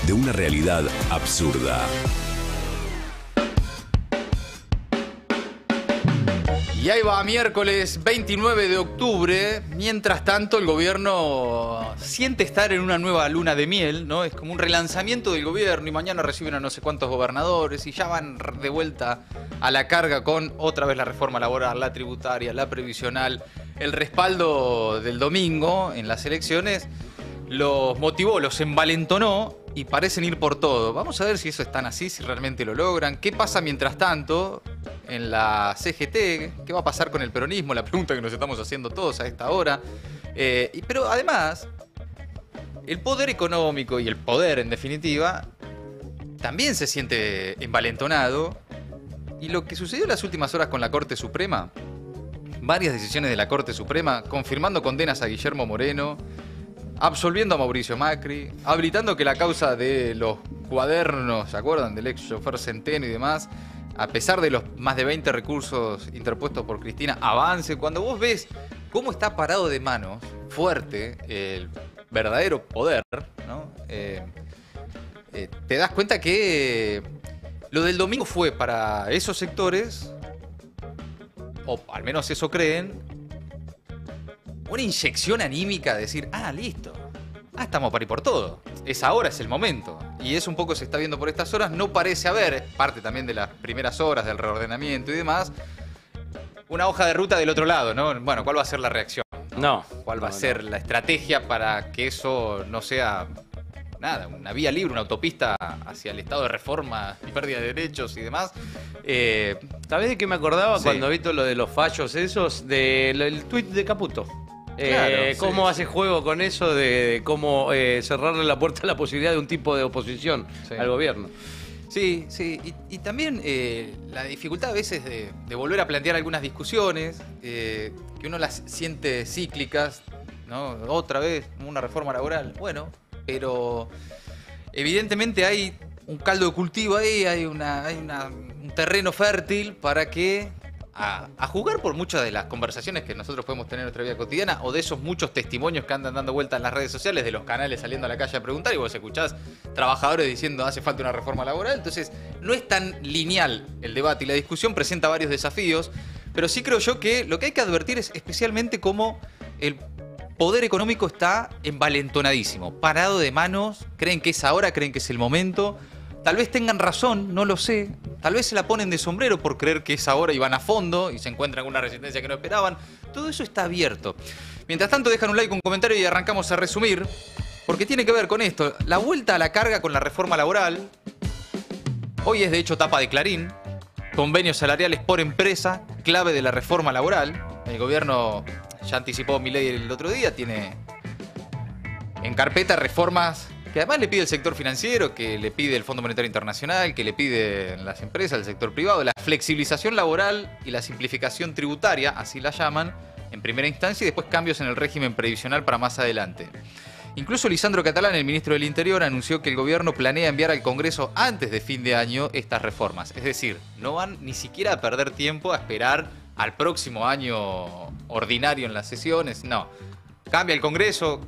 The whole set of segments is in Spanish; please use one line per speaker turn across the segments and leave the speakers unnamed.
de una realidad absurda.
Y ahí va, miércoles 29 de octubre. Mientras tanto, el gobierno siente estar en una nueva luna de miel, ¿no? Es como un relanzamiento del gobierno y mañana reciben a no sé cuántos gobernadores y ya van de vuelta a la carga con otra vez la reforma laboral, la tributaria, la previsional. El respaldo del domingo en las elecciones los motivó, los envalentonó y parecen ir por todo. Vamos a ver si eso es tan así, si realmente lo logran. ¿Qué pasa mientras tanto en la CGT? ¿Qué va a pasar con el peronismo? La pregunta que nos estamos haciendo todos a esta hora. Pero además, el poder económico y el poder, en definitiva, también se siente envalentonado. Y lo que sucedió en las últimas horas con la Corte Suprema, varias decisiones de la Corte Suprema, confirmando condenas a Guillermo Moreno, absolviendo a Mauricio Macri, habilitando que la causa de los cuadernos, ¿se acuerdan? Del ex chofer Centeno y demás, a pesar de los más de 20 recursos interpuestos por Cristina, avance. Cuando vos ves cómo está parado de manos, fuerte, el verdadero poder, ¿no? Te das cuenta que lo del domingo fue para esos sectores, o al menos eso creen, una inyección anímica de decir, listo, estamos para ir por todo. Ahora es el momento. Y eso un poco se está viendo por estas horas. No parece haber, parte también de las primeras horas del reordenamiento y demás, una hoja de ruta del otro lado, ¿no? Bueno, ¿cuál va a ser la reacción? ¿Cuál va a ser la estrategia para que eso no sea nada, una vía libre, una autopista hacia el estado de reforma y pérdida de derechos y demás?
¿Sabés de qué me acordaba?
Sí.
Cuando vi todo lo de los fallos esos? Del tuit de Caputo.
Claro,
cómo
sí,
hace juego con eso de cómo cerrarle la puerta a la posibilidad de un tipo de oposición al gobierno.
Sí, sí. Y también la dificultad a veces de volver a plantear algunas discusiones, que uno las siente cíclicas, ¿no? Otra vez, una reforma laboral. Bueno, pero evidentemente hay un caldo de cultivo ahí, hay un terreno fértil para que a jugar por muchas de las conversaciones que nosotros podemos tener en nuestra vida cotidiana, o de esos muchos testimonios que andan dando vueltas en las redes sociales, de los canales saliendo a la calle a preguntar, y vos escuchás trabajadores diciendo hace falta una reforma laboral. Entonces no es tan lineal el debate y la discusión, presenta varios desafíos, pero sí creo yo que lo que hay que advertir es especialmente cómo el poder económico está envalentonadísimo, parado de manos, creen que es ahora, creen que es el momento. Tal vez tengan razón, no lo sé. Tal vez se la ponen de sombrero por creer que es ahora y van a fondo y se encuentran con una resistencia que no esperaban. Todo eso está abierto. Mientras tanto, dejan un like, un comentario y arrancamos a resumir, porque tiene que ver con esto. La vuelta a la carga con la reforma laboral. Hoy es de hecho tapa de Clarín. Convenios salariales por empresa, clave de la reforma laboral. El gobierno ya anticipó Milei el otro día, tiene en carpeta reformas que además le pide el sector financiero, que le pide el Fondo Monetario Internacional, que le piden las empresas, el sector privado, la flexibilización laboral y la simplificación tributaria, así la llaman, en primera instancia, y después cambios en el régimen previsional para más adelante. Incluso Lisandro Catalán, el ministro del Interior, anunció que el gobierno planea enviar al Congreso antes de fin de año estas reformas. Es decir, no van ni siquiera a perder tiempo a esperar al próximo año ordinario en las sesiones, no. Cambia el Congreso,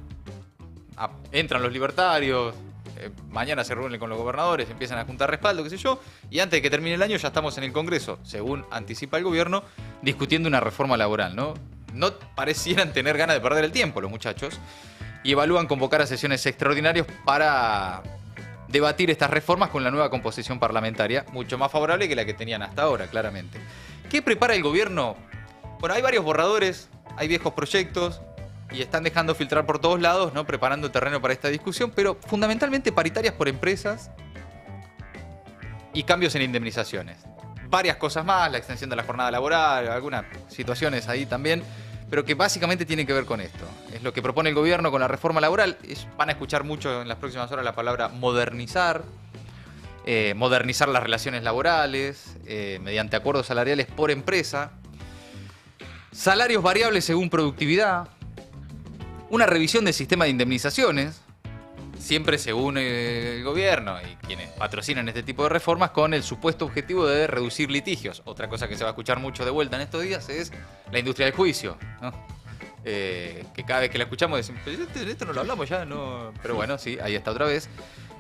entran los libertarios, mañana se reúnen con los gobernadores, empiezan a juntar respaldo, qué sé yo, y antes de que termine el año ya estamos en el Congreso, según anticipa el gobierno, discutiendo una reforma laboral, ¿no? No parecieran tener ganas de perder el tiempo los muchachos, y evalúan convocar a sesiones extraordinarias para debatir estas reformas con la nueva composición parlamentaria, mucho más favorable que la que tenían hasta ahora, claramente. ¿Qué prepara el gobierno? Bueno, hay varios borradores, hay viejos proyectos, y están dejando filtrar por todos lados, ¿no? Preparando terreno para esta discusión, pero fundamentalmente paritarias por empresas y cambios en indemnizaciones. Varias cosas más, la extensión de la jornada laboral, algunas situaciones ahí también, pero que básicamente tienen que ver con esto. Es lo que propone el gobierno con la reforma laboral. Van a escuchar mucho en las próximas horas la palabra modernizar. Modernizar las relaciones laborales mediante acuerdos salariales por empresa. Salarios variables según productividad. Una revisión del sistema de indemnizaciones, siempre según el gobierno y quienes patrocinan este tipo de reformas, con el supuesto objetivo de reducir litigios. Otra cosa que se va a escuchar mucho de vuelta en estos días es la industria del juicio, ¿no? Que cada vez que la escuchamos decimos, esto no lo hablamos ya, no. Pero bueno, sí, ahí está otra vez.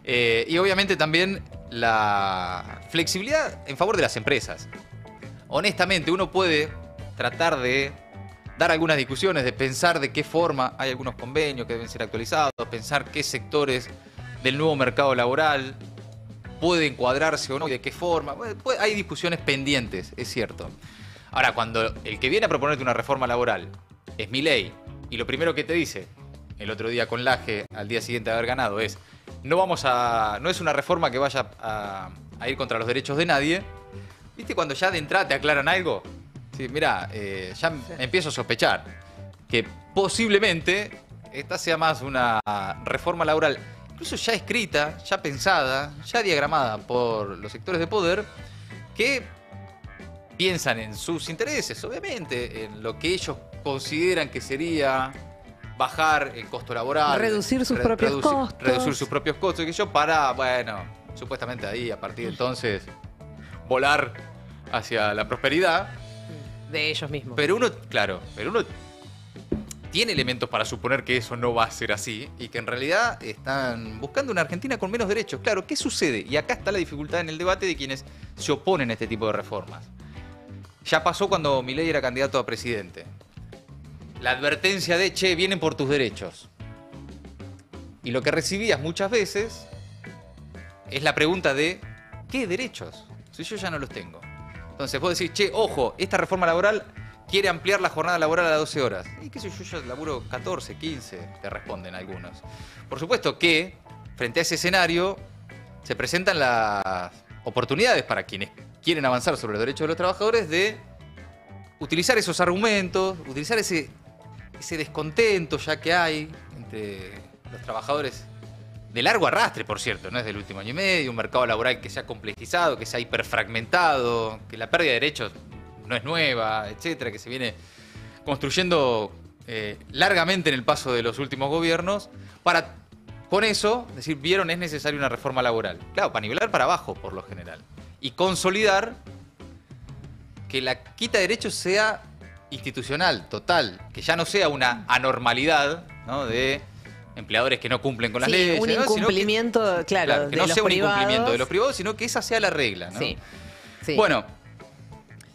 Y obviamente también la flexibilidad en favor de las empresas. Honestamente, uno puede tratar de dar algunas discusiones, de pensar de qué forma hay algunos convenios que deben ser actualizados, pensar qué sectores del nuevo mercado laboral pueden encuadrarse o no y de qué forma. Hay discusiones pendientes, es cierto. Ahora, cuando el que viene a proponerte una reforma laboral es Milei y lo primero que te dice el otro día con Laje, al día siguiente de haber ganado, es no es una reforma que vaya a ir contra los derechos de nadie. ¿Viste cuando ya de entrada te aclaran algo? Sí, mira, ya empiezo a sospechar que posiblemente esta sea más una reforma laboral, incluso ya escrita, ya pensada, ya diagramada por los sectores de poder, que piensan en sus intereses, obviamente, en lo que ellos consideran que sería bajar el costo laboral,
reducir sus propios costos.
Reducir sus propios costos, que yo para, bueno, supuestamente ahí, a partir de entonces, volar hacia la prosperidad.
De ellos mismos.
Pero uno tiene elementos para suponer que eso no va a ser así y que en realidad están buscando una Argentina con menos derechos. Claro, ¿qué sucede? Y acá está la dificultad en el debate de quienes se oponen a este tipo de reformas. Ya pasó cuando Milei era candidato a presidente. La advertencia de, che, vienen por tus derechos. Y lo que recibías muchas veces es la pregunta de, ¿qué derechos? Si yo ya no los tengo. Entonces vos decís, che, ojo, esta reforma laboral quiere ampliar la jornada laboral a 12 horas. Y qué sé yo, ya laburo 14, 15, te responden algunos. Por supuesto que, frente a ese escenario, se presentan las oportunidades para quienes quieren avanzar sobre los derechos de los trabajadores de utilizar esos argumentos, utilizar ese descontento ya que hay entre los trabajadores de largo arrastre, por cierto, no es del último año y medio, un mercado laboral que se ha complejizado, que se ha hiperfragmentado, que la pérdida de derechos no es nueva, etcétera, que se viene construyendo largamente en el paso de los últimos gobiernos, para con eso decir, vieron, es necesaria una reforma laboral. Claro, para nivelar para abajo, por lo general. Y consolidar que la quita de derechos sea institucional, total, que ya no sea una anormalidad, ¿no?, de empleadores que no cumplen con las leyes.
Un incumplimiento,
¿no?
claro,
que
de
no
los
sea un
privados.
incumplimiento de los privados, sino que esa sea la regla, ¿no?
Sí, sí.
Bueno,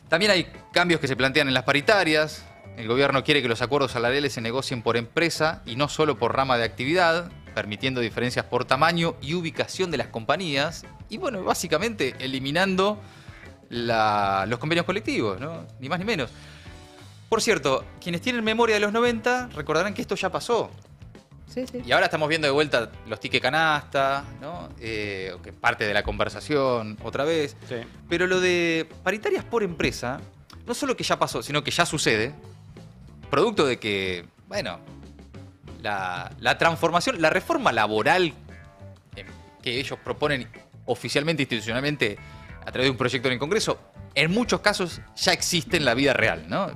también hay cambios que se plantean en las paritarias. El gobierno quiere que los acuerdos salariales se negocien por empresa y no solo por rama de actividad, permitiendo diferencias por tamaño y ubicación de las compañías. Y bueno, básicamente eliminando los convenios colectivos, ¿no? Ni más ni menos. Por cierto, quienes tienen memoria de los 90 recordarán que esto ya pasó.
Sí, sí.
Y ahora estamos viendo de vuelta los tickets canasta, ¿no? Que parte de la conversación otra vez.
Sí.
Pero lo de paritarias por empresa, no solo que ya pasó, sino que ya sucede, producto de que, bueno, la transformación, la reforma laboral que ellos proponen oficialmente, institucionalmente, a través de un proyecto en el Congreso, en muchos casos ya existe en la vida real, ¿no?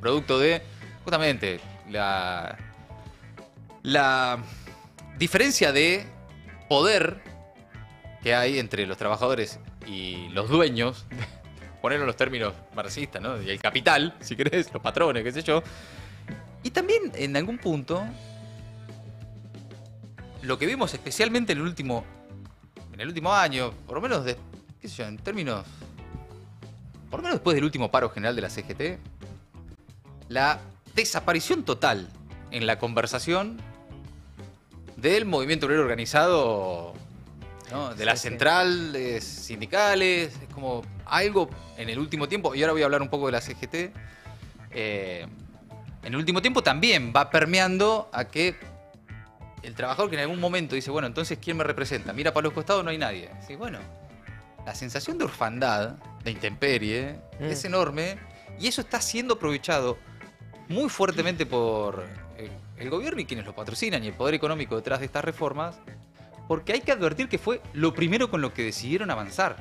Producto de, justamente, la diferencia de poder que hay entre los trabajadores y los dueños, ponerlo en los términos marxistas, ¿no? Y el capital, si querés, los patrones, qué sé yo. Y también, en algún punto, lo que vimos especialmente en el último año, por lo menos, qué sé yo, en términos, por lo menos después del último paro general de la CGT, la desaparición total en la conversación del movimiento obrero organizado, ¿no? De las centrales sindicales, es como algo en el último tiempo, y ahora voy a hablar un poco de la CGT, en el último tiempo también va permeando a que el trabajador que en algún momento dice, bueno, entonces, ¿quién me representa? Mira para los costados, no hay nadie. Sí, bueno, la sensación de orfandad, de intemperie, es enorme, y eso está siendo aprovechado muy fuertemente por el gobierno y quienes lo patrocinan y el poder económico detrás de estas reformas, porque hay que advertir que fue lo primero con lo que decidieron avanzar.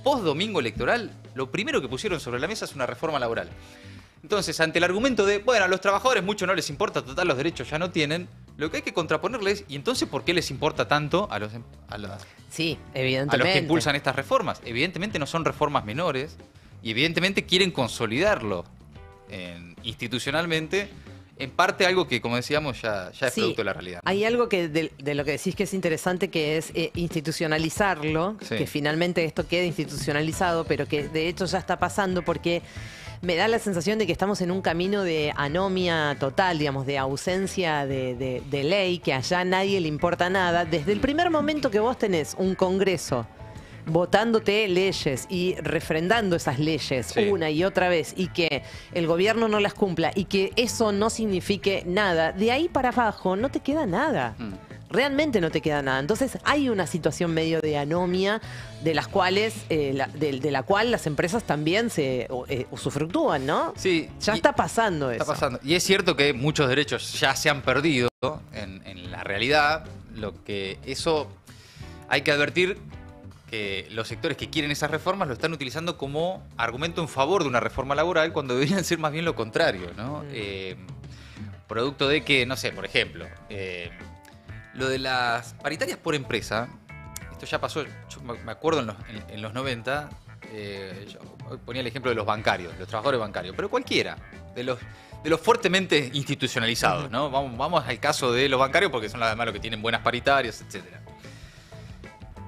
Post domingo electoral, lo primero que pusieron sobre la mesa es una reforma laboral. Entonces, ante el argumento de, bueno, a los trabajadores mucho no les importa, total los derechos ya no tienen, lo que hay que contraponerles, y entonces, ¿por qué les importa tanto a los
Sí, evidentemente.
a los que impulsan estas reformas? Evidentemente no son reformas menores y evidentemente quieren consolidarlo institucionalmente en parte algo que, como decíamos, ya es
Sí,
producto de la realidad.
hay algo que de lo que decís que es interesante, que es institucionalizarlo,
Sí.
que finalmente esto quede institucionalizado, pero que de hecho ya está pasando porque me da la sensación de que estamos en un camino de anomia total, digamos, de ausencia de ley, que allá a nadie le importa nada. Desde el primer momento que vos tenés un Congreso votándote leyes y refrendando esas leyes
Sí.
una y otra vez y que el gobierno no las cumpla y que eso no signifique nada, de ahí para abajo no te queda nada. Realmente no te queda nada. Entonces hay una situación medio de anomia de las cuales, de la cual las empresas también se usufructúan, ¿no?
Sí,
Ya
y-
está pasando eso.
Está pasando. Y es cierto que muchos derechos ya se han perdido en la realidad. Lo que eso hay que advertir que los sectores que quieren esas reformas lo están utilizando como argumento en favor de una reforma laboral cuando deberían ser más bien lo contrario, ¿no? Producto de que, no sé, por ejemplo, lo de las paritarias por empresa, esto ya pasó, yo me acuerdo en los 90, yo ponía el ejemplo de los bancarios, los trabajadores bancarios, pero cualquiera, de los fuertemente institucionalizados, ¿no? Vamos al caso de los bancarios porque son además los que tienen buenas paritarias, etcétera.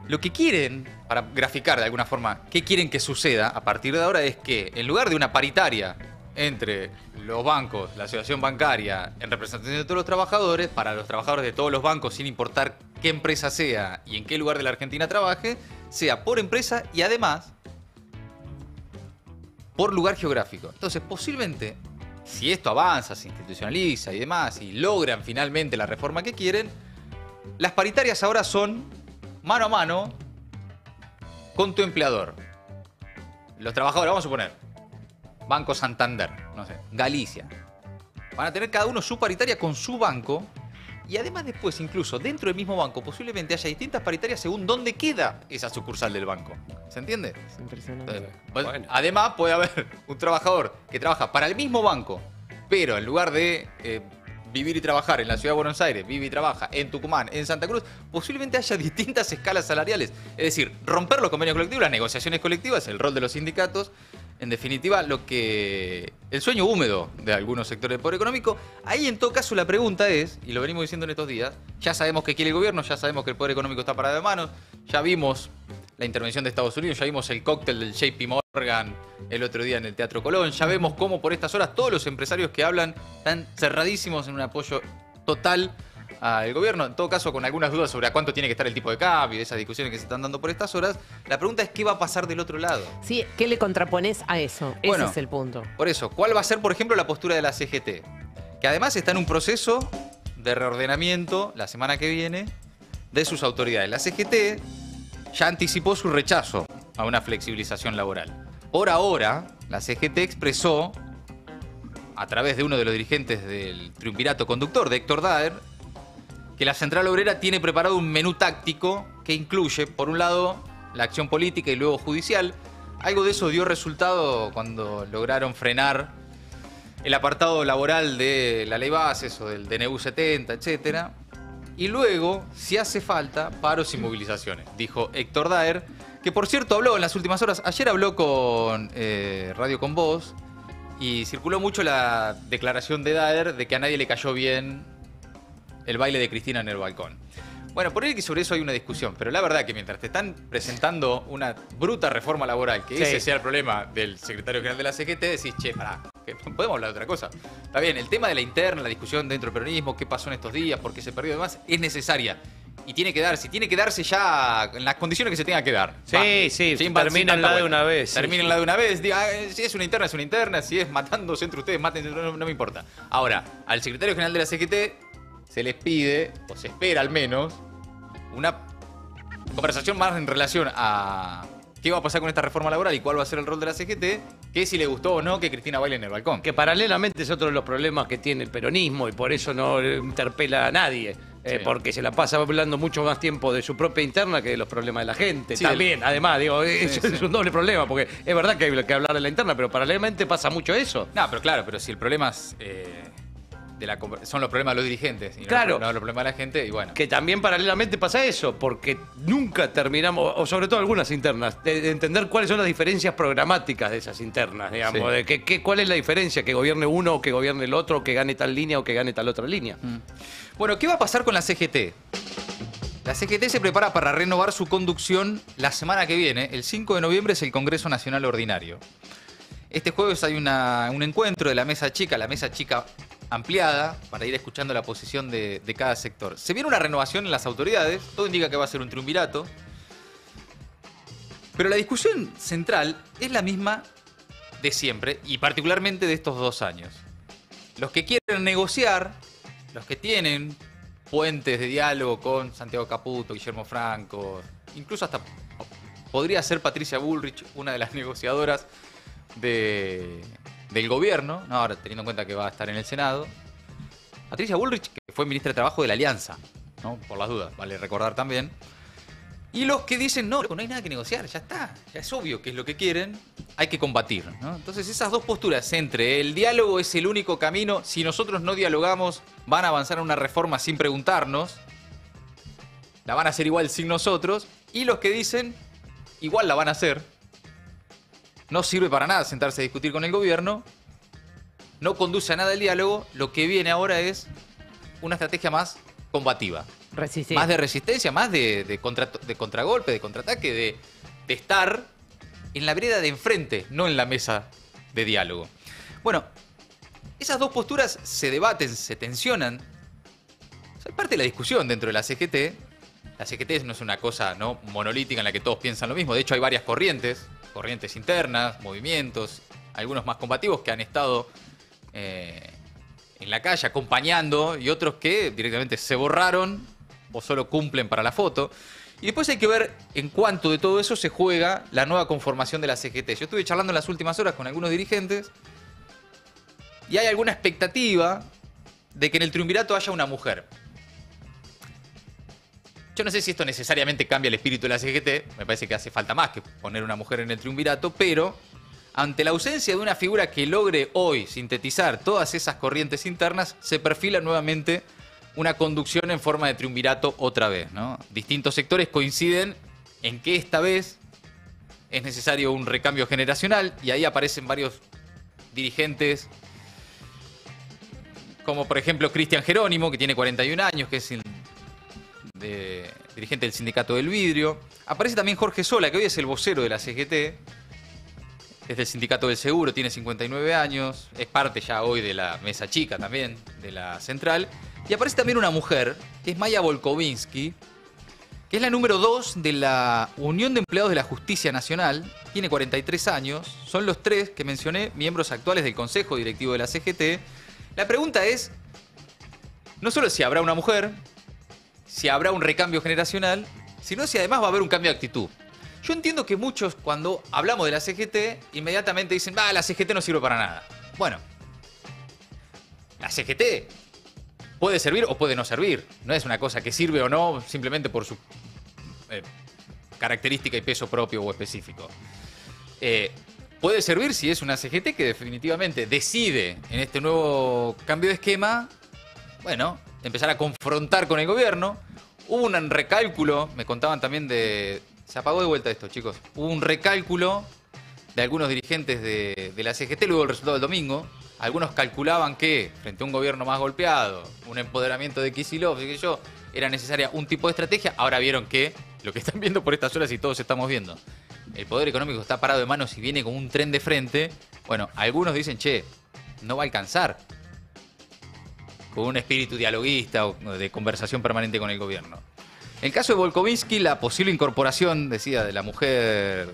Lo que quieren, para graficar de alguna forma, qué quieren que suceda a partir de ahora es que en lugar de una paritaria entre los bancos, la asociación bancaria, en representación de todos los trabajadores, para los trabajadores de todos los bancos, sin importar qué empresa sea y en qué lugar de la Argentina trabaje, sea por empresa y además por lugar geográfico. Entonces, posiblemente, si esto avanza, se institucionaliza y demás, y logran finalmente la reforma que quieren, las paritarias ahora son mano a mano con tu empleador. Los trabajadores, vamos a suponer, Banco Santander, no sé, Galicia. Van a tener cada uno su paritaria con su banco y además después, incluso dentro del mismo banco, posiblemente haya distintas paritarias según dónde queda esa sucursal del banco. ¿Se entiende?
Es impresionante.
Entonces,
Bueno.
además puede haber un trabajador que trabaja para el mismo banco, pero en lugar de vivir y trabajar en la ciudad de Buenos Aires, vive y trabaja en Tucumán, en Santa Cruz, posiblemente haya distintas escalas salariales. Es decir, romper los convenios colectivos, las negociaciones colectivas, el rol de los sindicatos, en definitiva, el sueño húmedo de algunos sectores del poder económico. Ahí, en todo caso, la pregunta es, y lo venimos diciendo en estos días, ya sabemos qué quiere el gobierno, ya sabemos que el poder económico está parado de manos, ya vimos la intervención de Estados Unidos, ya vimos el cóctel del JP Morgan el otro día en el Teatro Colón, ya vemos cómo por estas horas todos los empresarios que hablan están cerradísimos en un apoyo total al gobierno, en todo caso con algunas dudas sobre a cuánto tiene que estar el tipo de cambio y esas discusiones que se están dando por estas horas. La pregunta es qué va a pasar del otro lado.
Sí, ¿qué le contrapones a eso?
Bueno,
Ese es el punto.
Por eso, ¿cuál va a ser, por ejemplo, la postura de la CGT? Que además está en un proceso de reordenamiento la semana que viene de sus autoridades. La CGT ya anticipó su rechazo a una flexibilización laboral. Por ahora, la CGT expresó, a través de uno de los dirigentes del triunvirato conductor, de Héctor Daer, que la Central Obrera tiene preparado un menú táctico que incluye, por un lado, la acción política y luego judicial. Algo de eso dio resultado cuando lograron frenar el apartado laboral de la ley bases o del DNU 70, etcétera. Y luego, si hace falta, paros y movilizaciones, dijo Héctor Daer, que por cierto habló en las últimas horas, ayer habló con Radio Con Voz y circuló mucho la declaración de Daer de que a nadie le cayó bien el baile de Cristina en el balcón. Bueno, por ahí que sobre eso hay una discusión, pero la verdad que mientras te están presentando una bruta reforma laboral, que
Sí.
ese sea el problema del secretario general de la CGT, decís, che, pará, que podemos hablar de otra cosa. Está bien, el tema de la interna, la discusión dentro del peronismo, qué pasó en estos días, por qué se perdió y demás, es necesaria. Y tiene que darse ya en las condiciones que se tenga que dar.
Sí, sí, termínenla de una vez, sí.
Termínenla de una vez. Diga, si es una interna, si es matándose entre ustedes, mátense, no me importa. Ahora, al secretario general de la CGT se les pide, o se espera al menos, una conversación más en relación a qué va a pasar con esta reforma laboral y cuál va a ser el rol de la CGT, que si le gustó o no que Cristina baile en el balcón.
Que paralelamente es otro de los problemas que tiene el peronismo y por eso no interpela a nadie.
Sí.
Porque se la pasa hablando mucho más tiempo de su propia interna que de los problemas de la gente.
Sí,
También, además, digo, eso
sí.
es un doble problema, porque es verdad que hay que hablar de la interna, pero paralelamente pasa mucho eso.
No, pero claro, pero si el problema es son los problemas de los dirigentes y
Claro.
no los problemas de la gente. Y bueno,
Que también paralelamente pasa eso, porque nunca terminamos, o sobre todo algunas internas, de entender cuáles son las diferencias programáticas de esas internas, digamos,
Sí.
de cuál es la diferencia, que gobierne uno o que gobierne el otro, o que gane tal línea o que gane tal otra línea.
Bueno, ¿qué va a pasar con la CGT? La CGT se prepara para renovar su conducción la semana que viene. El 5 de noviembre es el Congreso Nacional Ordinario. Este jueves hay un encuentro de la mesa chica ampliada, para ir escuchando la posición de cada sector. Se viene una renovación en las autoridades, todo indica que va a ser un triunvirato, pero la discusión central es la misma de siempre, y particularmente de estos 2 años. Los que quieren negociar, los que tienen puentes de diálogo con Santiago Caputo, Guillermo Franco, incluso hasta podría ser Patricia Bullrich, una de las negociadoras del gobierno, ¿no? Ahora teniendo en cuenta que va a estar en el Senado. Patricia Bullrich, que fue ministra de Trabajo de la Alianza, ¿no? Por las dudas, vale recordar también. Y los que dicen, no hay nada que negociar, ya está, ya es obvio que es lo que quieren, hay que combatir, ¿no? Entonces esas dos posturas entre el diálogo es el único camino, si nosotros no dialogamos van a avanzar en una reforma sin preguntarnos, la van a hacer igual sin nosotros, y los que dicen, igual la van a hacer, no sirve para nada sentarse a discutir con el gobierno, no conduce a nada el diálogo, lo que viene ahora es una estrategia más combativa.
Resistir.
Más de resistencia, más de contragolpe, de contraataque, de estar en la vereda de enfrente, no en la mesa de diálogo. Bueno, esas dos posturas se debaten, se tensionan. O sea, es parte de la discusión dentro de la CGT. La CGT no es una cosa no monolítica en la que todos piensan lo mismo. De hecho, hay varias corrientes internas, movimientos, algunos más combativos que han estado en la calle acompañando y otros que directamente se borraron o solo cumplen para la foto. Y después hay que ver en cuánto de todo eso se juega la nueva conformación de la CGT. Yo estuve charlando en las últimas horas con algunos dirigentes y hay alguna expectativa de que en el triunvirato haya una mujer. Yo no sé si esto necesariamente cambia el espíritu de la CGT, me parece que hace falta más que poner una mujer en el triunvirato, pero ante la ausencia de una figura que logre hoy sintetizar todas esas corrientes internas, se perfila nuevamente una conducción en forma de triunvirato otra vez, ¿no? Distintos sectores coinciden en que esta vez es necesario un recambio generacional y ahí aparecen varios dirigentes, como por ejemplo Cristian Jerónimo, que tiene 41 años, que es dirigente del Sindicato del Vidrio. Aparece también Jorge Sola, que hoy es el vocero de la CGT, es del Sindicato del Seguro, tiene 59 años, es parte ya hoy de la mesa chica también, de la central. Y aparece también una mujer, que es Maya Volkovinsky, que es la número 2 de la Unión de Empleados de la Justicia Nacional, tiene 43 años, son los 3 que mencioné, miembros actuales del Consejo Directivo de la CGT. La pregunta es, no solo si habrá una mujer, si habrá un recambio generacional, sino si además va a haber un cambio de actitud. Yo entiendo que muchos cuando hablamos de la CGT, inmediatamente dicen, la CGT no sirve para nada. Bueno, la CGT puede servir o puede no servir. No es una cosa que sirve o no simplemente por su característica y peso propio o específico. Puede servir si es una CGT que definitivamente decide en este nuevo cambio de esquema, bueno, empezar a confrontar con el gobierno. Hubo un recálculo, me contaban también se apagó de vuelta esto, chicos. Hubo un recálculo de algunos dirigentes de la CGT luego del resultado del domingo. Algunos calculaban que, frente a un gobierno más golpeado, un empoderamiento de Kicillof, era necesaria un tipo de estrategia. Ahora vieron que, lo que están viendo por estas horas y todos estamos viendo, el poder económico está parado de manos y viene con un tren de frente. Bueno, algunos dicen, no va a alcanzar con un espíritu dialoguista o de conversación permanente con el gobierno. En el caso de Volkovinsky, la posible incorporación, decía, de la mujer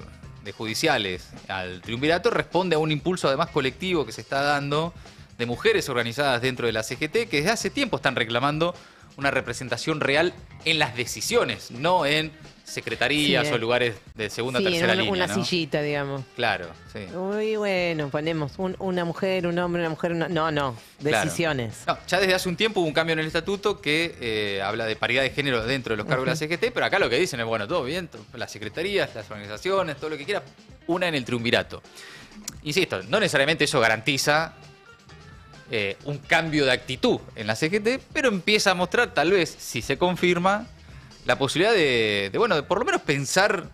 de judiciales al triunvirato responde a un impulso además colectivo que se está dando de mujeres organizadas dentro de la CGT que desde hace tiempo están reclamando una representación real en las decisiones, no en secretarías o lugares de segunda o tercera línea.
Una
¿no?
sillita, digamos.
Claro, sí.
Uy, bueno, ponemos una mujer, un hombre, una mujer, no, decisiones.
Claro. No, ya desde hace un tiempo hubo un cambio en el estatuto que habla de paridad de género dentro de los cargos de la CGT, pero acá lo que dicen es, bueno, todo bien, las secretarías, las organizaciones, todo lo que quiera, una en el triunvirato. Insisto, no necesariamente eso garantiza un cambio de actitud en la CGT, pero empieza a mostrar, tal vez, si se confirma, la posibilidad de por lo menos pensar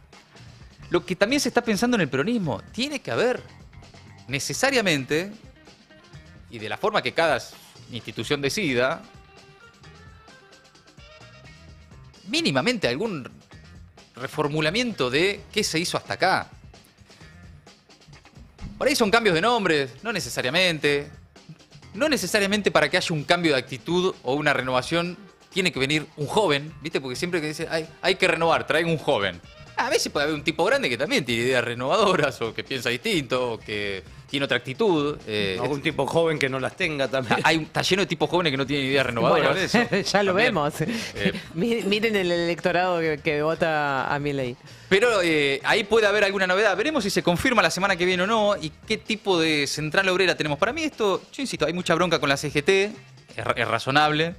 lo que también se está pensando en el peronismo. Tiene que haber necesariamente, y de la forma que cada institución decida, mínimamente algún reformulamiento de qué se hizo hasta acá. Por ahí son cambios de nombres, no necesariamente. No necesariamente para que haya un cambio de actitud o una renovación tiene que venir un joven, ¿viste? Porque siempre que dice, hay que renovar, traen un joven. A veces puede haber un tipo grande que también tiene ideas renovadoras o que piensa distinto o que tiene otra actitud.
Algún tipo joven que no las tenga también.
Está lleno de tipos jóvenes que no tienen ideas renovadoras.
Bueno, ya lo
También.
vemos. Miren el electorado que vota a Milei.
Pero ahí puede haber alguna novedad. Veremos si se confirma la semana que viene o no y qué tipo de central obrera tenemos. Para mí esto, yo insisto, hay mucha bronca con la CGT, es razonable.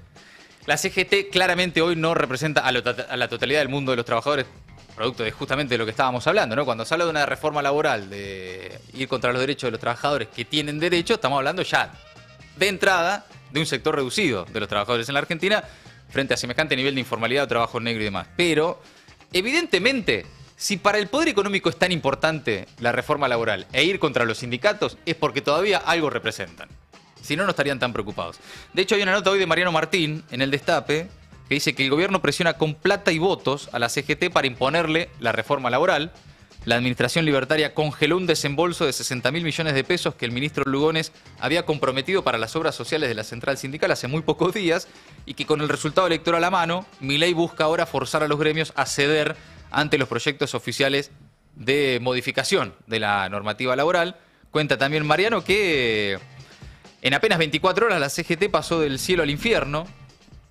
La CGT claramente hoy no representa a la totalidad del mundo de los trabajadores, producto de justamente de lo que estábamos hablando, ¿no? Cuando se habla de una reforma laboral, de ir contra los derechos de los trabajadores que tienen derecho, estamos hablando ya de entrada de un sector reducido de los trabajadores en la Argentina frente a semejante nivel de informalidad, trabajo negro y demás. Pero, evidentemente, si para el poder económico es tan importante la reforma laboral e ir contra los sindicatos, es porque todavía algo representan. Si no, no estarían tan preocupados. De hecho, hay una nota hoy de Mariano Martín en El Destape que dice que el gobierno presiona con plata y votos a la CGT para imponerle la reforma laboral. La administración libertaria congeló un desembolso de 60.000 millones de pesos que el ministro Lugones había comprometido para las obras sociales de la central sindical hace muy pocos días y que con el resultado electoral a mano, Milei busca ahora forzar a los gremios a ceder ante los proyectos oficiales de modificación de la normativa laboral. Cuenta también Mariano que en apenas 24 horas la CGT pasó del cielo al infierno.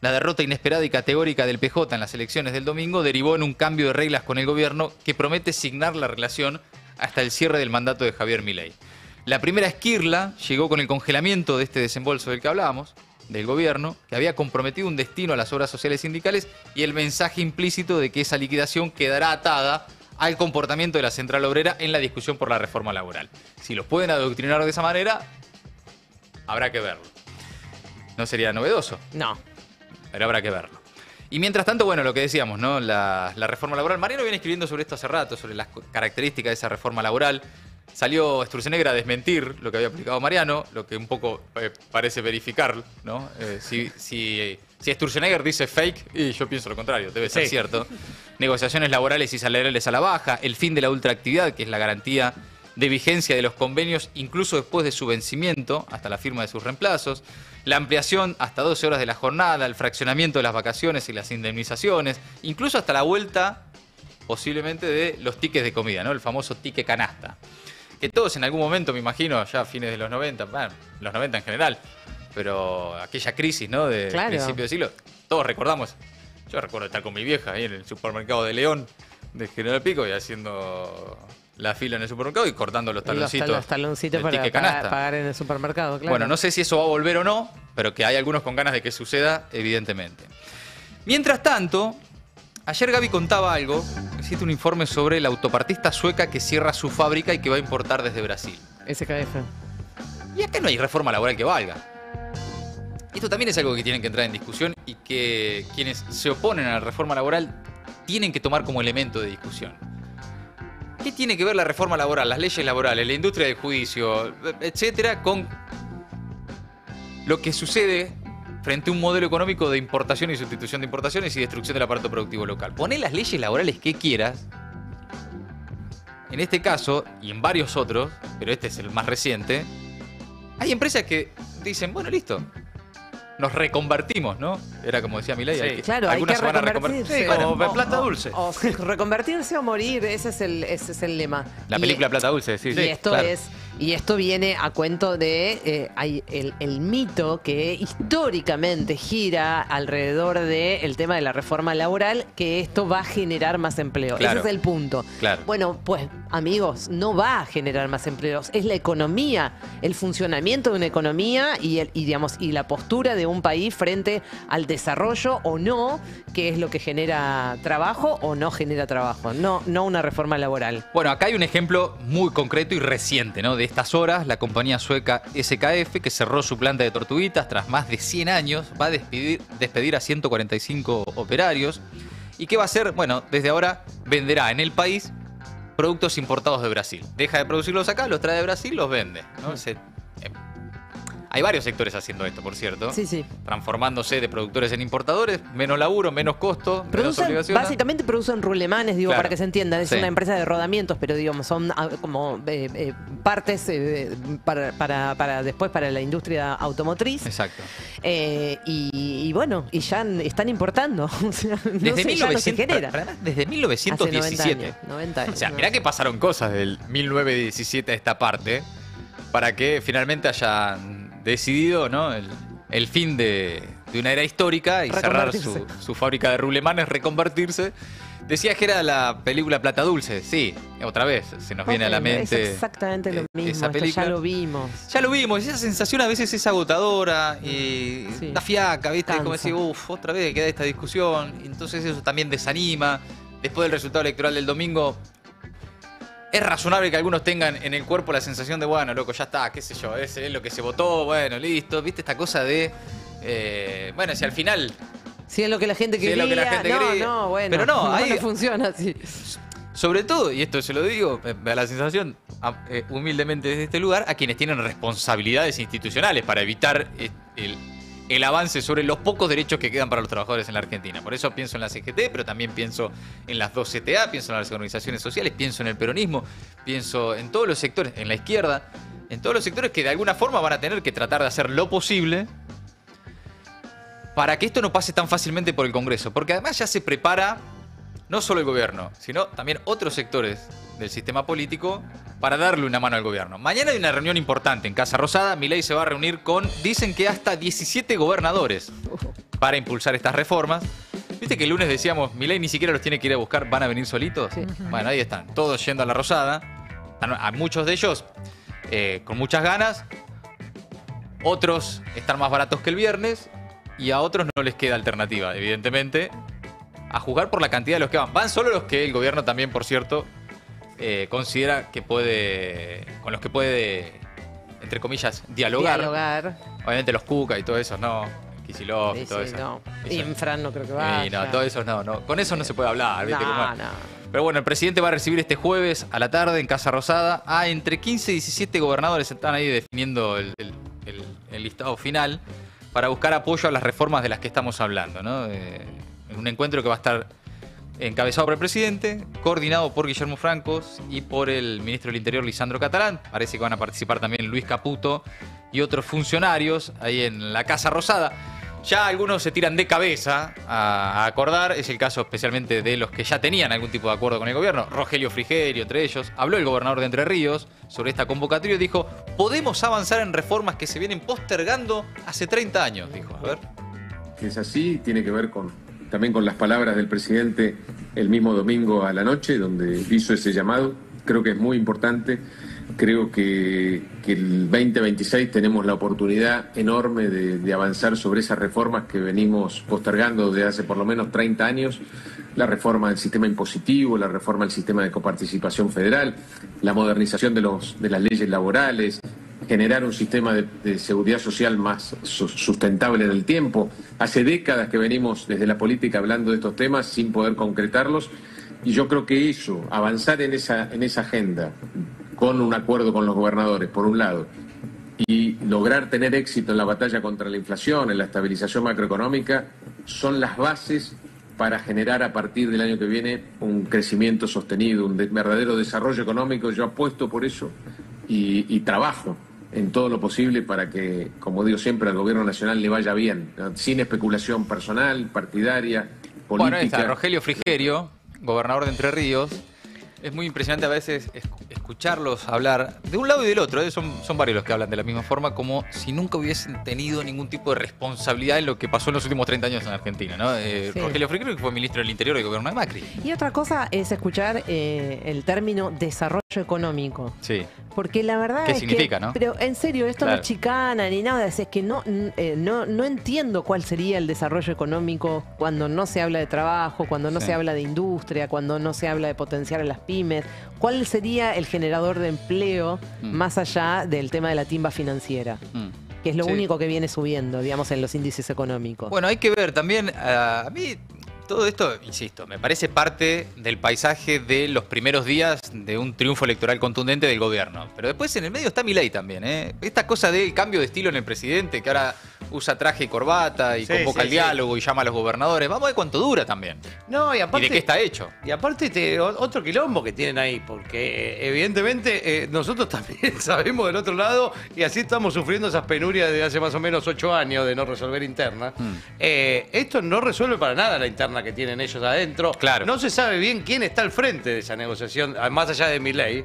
La derrota inesperada y categórica del PJ en las elecciones del domingo derivó en un cambio de reglas con el gobierno que promete signar la relación hasta el cierre del mandato de Javier Milei. La primera esquirla llegó con el congelamiento de este desembolso del que hablábamos, del gobierno, que había comprometido un destino a las obras sociales sindicales y el mensaje implícito de que esa liquidación quedará atada al comportamiento de la central obrera en la discusión por la reforma laboral. Si los pueden adoctrinar de esa manera, habrá que verlo. No sería novedoso.
No.
Pero habrá que verlo. Y mientras tanto, bueno, lo que decíamos, ¿no? La reforma laboral. Mariano viene escribiendo sobre esto hace rato, sobre las características de esa reforma laboral. Salió Sturzenegger a desmentir lo que había aplicado Mariano, lo que un poco parece verificar, ¿no? Si Sturzenegger dice fake, y yo pienso lo contrario, debe ser cierto. Negociaciones laborales y salariales a la baja, el fin de la ultraactividad, que es la garantía de vigencia de los convenios incluso después de su vencimiento, hasta la firma de sus reemplazos, la ampliación hasta 12 horas de la jornada, el fraccionamiento de las vacaciones y las indemnizaciones, incluso hasta la vuelta posiblemente de los tickets de comida, ¿no? El famoso ticket canasta. Que todos en algún momento, me imagino, ya a fines de los 90, bueno, los 90 en general, pero aquella crisis, ¿no? De principio de siglo, todos recordamos. Yo recuerdo estar con mi vieja ahí en el supermercado de León, de General Pico, y haciendo la fila en el supermercado y cortando los taloncitos.
Los taloncitos para pagar en el supermercado, claro.
Bueno, no sé si eso va a volver o no, pero que hay algunos con ganas de que suceda, evidentemente. Mientras tanto, ayer Gaby contaba algo, existe un informe sobre la autopartista sueca que cierra su fábrica y que va a importar desde Brasil.
SKF.
Y acá no hay reforma laboral que valga. Esto también es algo que tienen que entrar en discusión y que quienes se oponen a la reforma laboral tienen que tomar como elemento de discusión. ¿Qué tiene que ver la reforma laboral, las leyes laborales, la industria del juicio, etcétera, con lo que sucede frente a un modelo económico de importación y sustitución de importaciones y destrucción del aparato productivo local? Poné las leyes laborales que quieras. En este caso, y en varios otros, pero este es el más reciente, hay empresas que dicen, bueno, listo, nos reconvertimos, ¿no? Era como decía Milei.
Sí.
Claro,
algunas
hay que
se van a
reconvertirse.
Sí, como plata dulce.
O reconvertirse o morir, ese es el lema.
La película Plata Dulce, sí.
Y
sí,
esto
claro.
esto viene a cuento de hay el mito que históricamente gira alrededor del tema de la reforma laboral, que esto va a generar más empleo.
Claro.
Ese es el punto.
Claro.
Bueno, pues amigos, no va a generar más empleos. Es la economía, el funcionamiento de una economía y la postura de un país frente al desarrollo o no, que es lo que genera trabajo o no genera trabajo. No una reforma laboral.
Bueno, acá hay un ejemplo muy concreto y reciente, ¿no? De de estas horas, la compañía sueca SKF, que cerró su planta de tortuguitas tras más de 100 años, va a despedir a 145 operarios. ¿Y qué va a hacer? Bueno, desde ahora venderá en el país productos importados de Brasil. Deja de producirlos acá, los trae de Brasil, los vende, ¿no? Hay varios sectores haciendo esto, por cierto.
Sí, sí.
Transformándose de productores en importadores, menos laburo, menos costo, menos obligaciones.
Básicamente producen rulemanes, digo,
Claro.
para que se entienda. Es
Sí.
una empresa de rodamientos, pero digamos, son como partes para después para la industria automotriz.
Exacto.
Y bueno, y ya están importando. O sea, no
Desde
sé, ya no se genera.
desde
Hace
1917.
90 años.
O sea, mirá que pasaron cosas del 1917 a esta parte para que finalmente hayan decidido, ¿no?, el fin de una era histórica y cerrar su fábrica de rulemanes, reconvertirse. Decías que era la película Plata Dulce. Sí, otra vez se nos viene a la mente.
Es exactamente lo mismo.
esa
Esto
película.
ya lo vimos.
Ya lo vimos, esa sensación a veces es agotadora y
Sí.
da fiaca, ¿viste?
Cansa.
Como decir, otra vez queda esta discusión. Y entonces eso también desanima. Después del resultado electoral del domingo, es razonable que algunos tengan en el cuerpo la sensación de, bueno, loco, ya está, qué sé yo, es lo que se votó, bueno, listo. ¿Viste esta cosa de, bueno, si al final...
Si es lo que la gente
Si es
quería.
lo que la gente quería.
No, bueno.
Pero no, ahí-
no funciona así.
Sobre todo, y esto se lo digo, me da la sensación, humildemente desde este lugar, a quienes tienen responsabilidades institucionales para evitar el avance sobre los pocos derechos que quedan para los trabajadores en la Argentina. Por eso pienso en la CGT, pero también pienso en las 2 CTA, pienso en las organizaciones sociales, pienso en el peronismo, pienso en todos los sectores, en la izquierda, en todos los sectores que de alguna forma van a tener que tratar de hacer lo posible para que esto no pase tan fácilmente por el Congreso. Porque además ya se prepara no solo el gobierno, sino también otros sectores del sistema político para darle una mano al gobierno. Mañana hay una reunión importante en Casa Rosada. Milei se va a reunir con, dicen que hasta 17 gobernadores para impulsar estas reformas. Viste que el lunes decíamos, Milei ni siquiera los tiene que ir a buscar, van a venir solitos.
Sí.
Bueno, ahí están, todos yendo a la Rosada. A muchos de ellos con muchas ganas. Otros están más baratos que el viernes. Y a otros no les queda alternativa, evidentemente, a juzgar por la cantidad de los que van. Van solo los que el gobierno también, por cierto, considera que con los que puede, entre comillas, dialogar. Obviamente los Cuca y todo eso, no. Kicillof y
Sí,
todo
sí,
eso.
no.
Eso-
Infran no creo que vaya.
Y no, todo eso no. Con eso no se puede hablar, ¿viste? Como-
No.
Pero bueno, el presidente va a recibir este jueves a la tarde en Casa Rosada a entre 15 y 17 gobernadores. Están ahí definiendo el listado final para buscar apoyo a las reformas de las que estamos hablando, ¿no? En un encuentro que va a estar encabezado por el presidente, coordinado por Guillermo Francos y por el ministro del Interior, Lisandro Catalán. Parece que van a participar también Luis Caputo y otros funcionarios ahí en la Casa Rosada. Ya algunos se tiran de cabeza a acordar, es el caso especialmente de los que ya tenían algún tipo de acuerdo con el gobierno. Rogelio Frigerio, entre ellos. Habló el gobernador de Entre Ríos sobre esta convocatoria y dijo, podemos avanzar en reformas que se vienen postergando hace 30 años, dijo. A ver.
Que es así, tiene que ver también con las palabras del presidente el mismo domingo a la noche, donde hizo ese llamado. Creo que es muy importante. Creo que el 2026 tenemos la oportunidad enorme de avanzar sobre esas reformas que venimos postergando desde hace por lo menos 30 años. La reforma del sistema impositivo, la reforma del sistema de coparticipación federal, la modernización de las leyes laborales, generar un sistema de seguridad social más sustentable en el tiempo. Hace décadas que venimos desde la política hablando de estos temas sin poder concretarlos y yo creo que eso, avanzar en esa agenda con un acuerdo con los gobernadores, por un lado, y lograr tener éxito en la batalla contra la inflación, en la estabilización macroeconómica, son las bases para generar a partir del año que viene un crecimiento sostenido, un verdadero desarrollo económico. Yo apuesto por eso y trabajo en todo lo posible para que, como digo siempre, al gobierno nacional le vaya bien, ¿no? Sin especulación personal, partidaria, política.
Bueno, ahí está Rogelio Frigerio, gobernador de Entre Ríos. Es muy impresionante a veces escucharlos hablar de un lado y del otro. Son varios los que hablan de la misma forma, como si nunca hubiesen tenido ningún tipo de responsabilidad en lo que pasó en los últimos 30 años en Argentina, ¿no?
Sí.
Rogelio Frigerio, que fue ministro del Interior del gobierno de Macri.
Y otra cosa es escuchar el término desarrollo económico.
Sí.
Porque la verdad
¿Qué
es
significa,
que,
no?
pero en serio, esto no
Claro.
es chicana ni nada, es que no entiendo cuál sería el desarrollo económico cuando no se habla de trabajo, cuando no
Sí.
se habla de industria, cuando no se habla de potenciar a las pymes. ¿Cuál sería el generador de empleo más allá del tema de la timba financiera? Que es lo
Sí.
único que viene subiendo, digamos, en los índices económicos.
Bueno, hay que ver también, a mí todo esto, insisto, me parece parte del paisaje de los primeros días de un triunfo electoral contundente del gobierno. Pero después en el medio está Milei también, ¿eh? Esta cosa del cambio de estilo en el presidente, que ahora usa traje y corbata y
Sí,
convoca
sí,
al diálogo y llama a los gobernadores. Vamos a ver cuánto dura también.
No, y
Y
aparte...
de qué está hecho.
Y aparte otro quilombo que tienen ahí, porque evidentemente nosotros también sabemos del otro lado y así estamos sufriendo esas penurias de hace más o menos 8 años de no resolver interna. Esto no resuelve para nada la interna que tienen ellos adentro.
Claro.
No se sabe bien quién está al frente de esa negociación, más allá de Milei.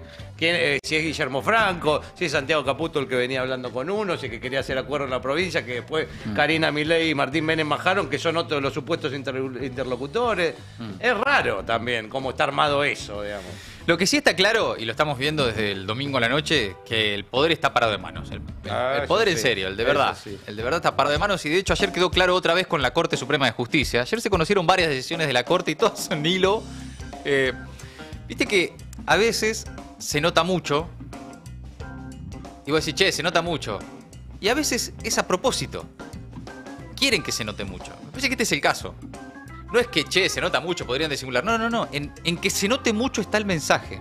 Si es Guillermo Franco, si es Santiago Caputo el que venía hablando con uno, si es que quería hacer acuerdo en la provincia, que después Karina Milei y Martín Menem bajaron, que son otros de los supuestos interlocutores. Es raro también cómo está armado eso, digamos.
Lo que sí está claro, y lo estamos viendo desde el domingo a la noche, que el poder está parado de manos. El
Eso
poder en
sí,
serio, el de
eso
verdad.
sí.
El de verdad está parado de manos y de hecho ayer quedó claro otra vez con la Corte Suprema de Justicia. Ayer se conocieron varias decisiones de la Corte y todas son hilo. Viste que a veces se nota mucho y vos decís, che, se nota mucho. Y a veces es a propósito. Quieren que se note mucho. Me parece que este es el caso. No es que, che, se nota mucho, podrían disimular. No. En que se note mucho está el mensaje.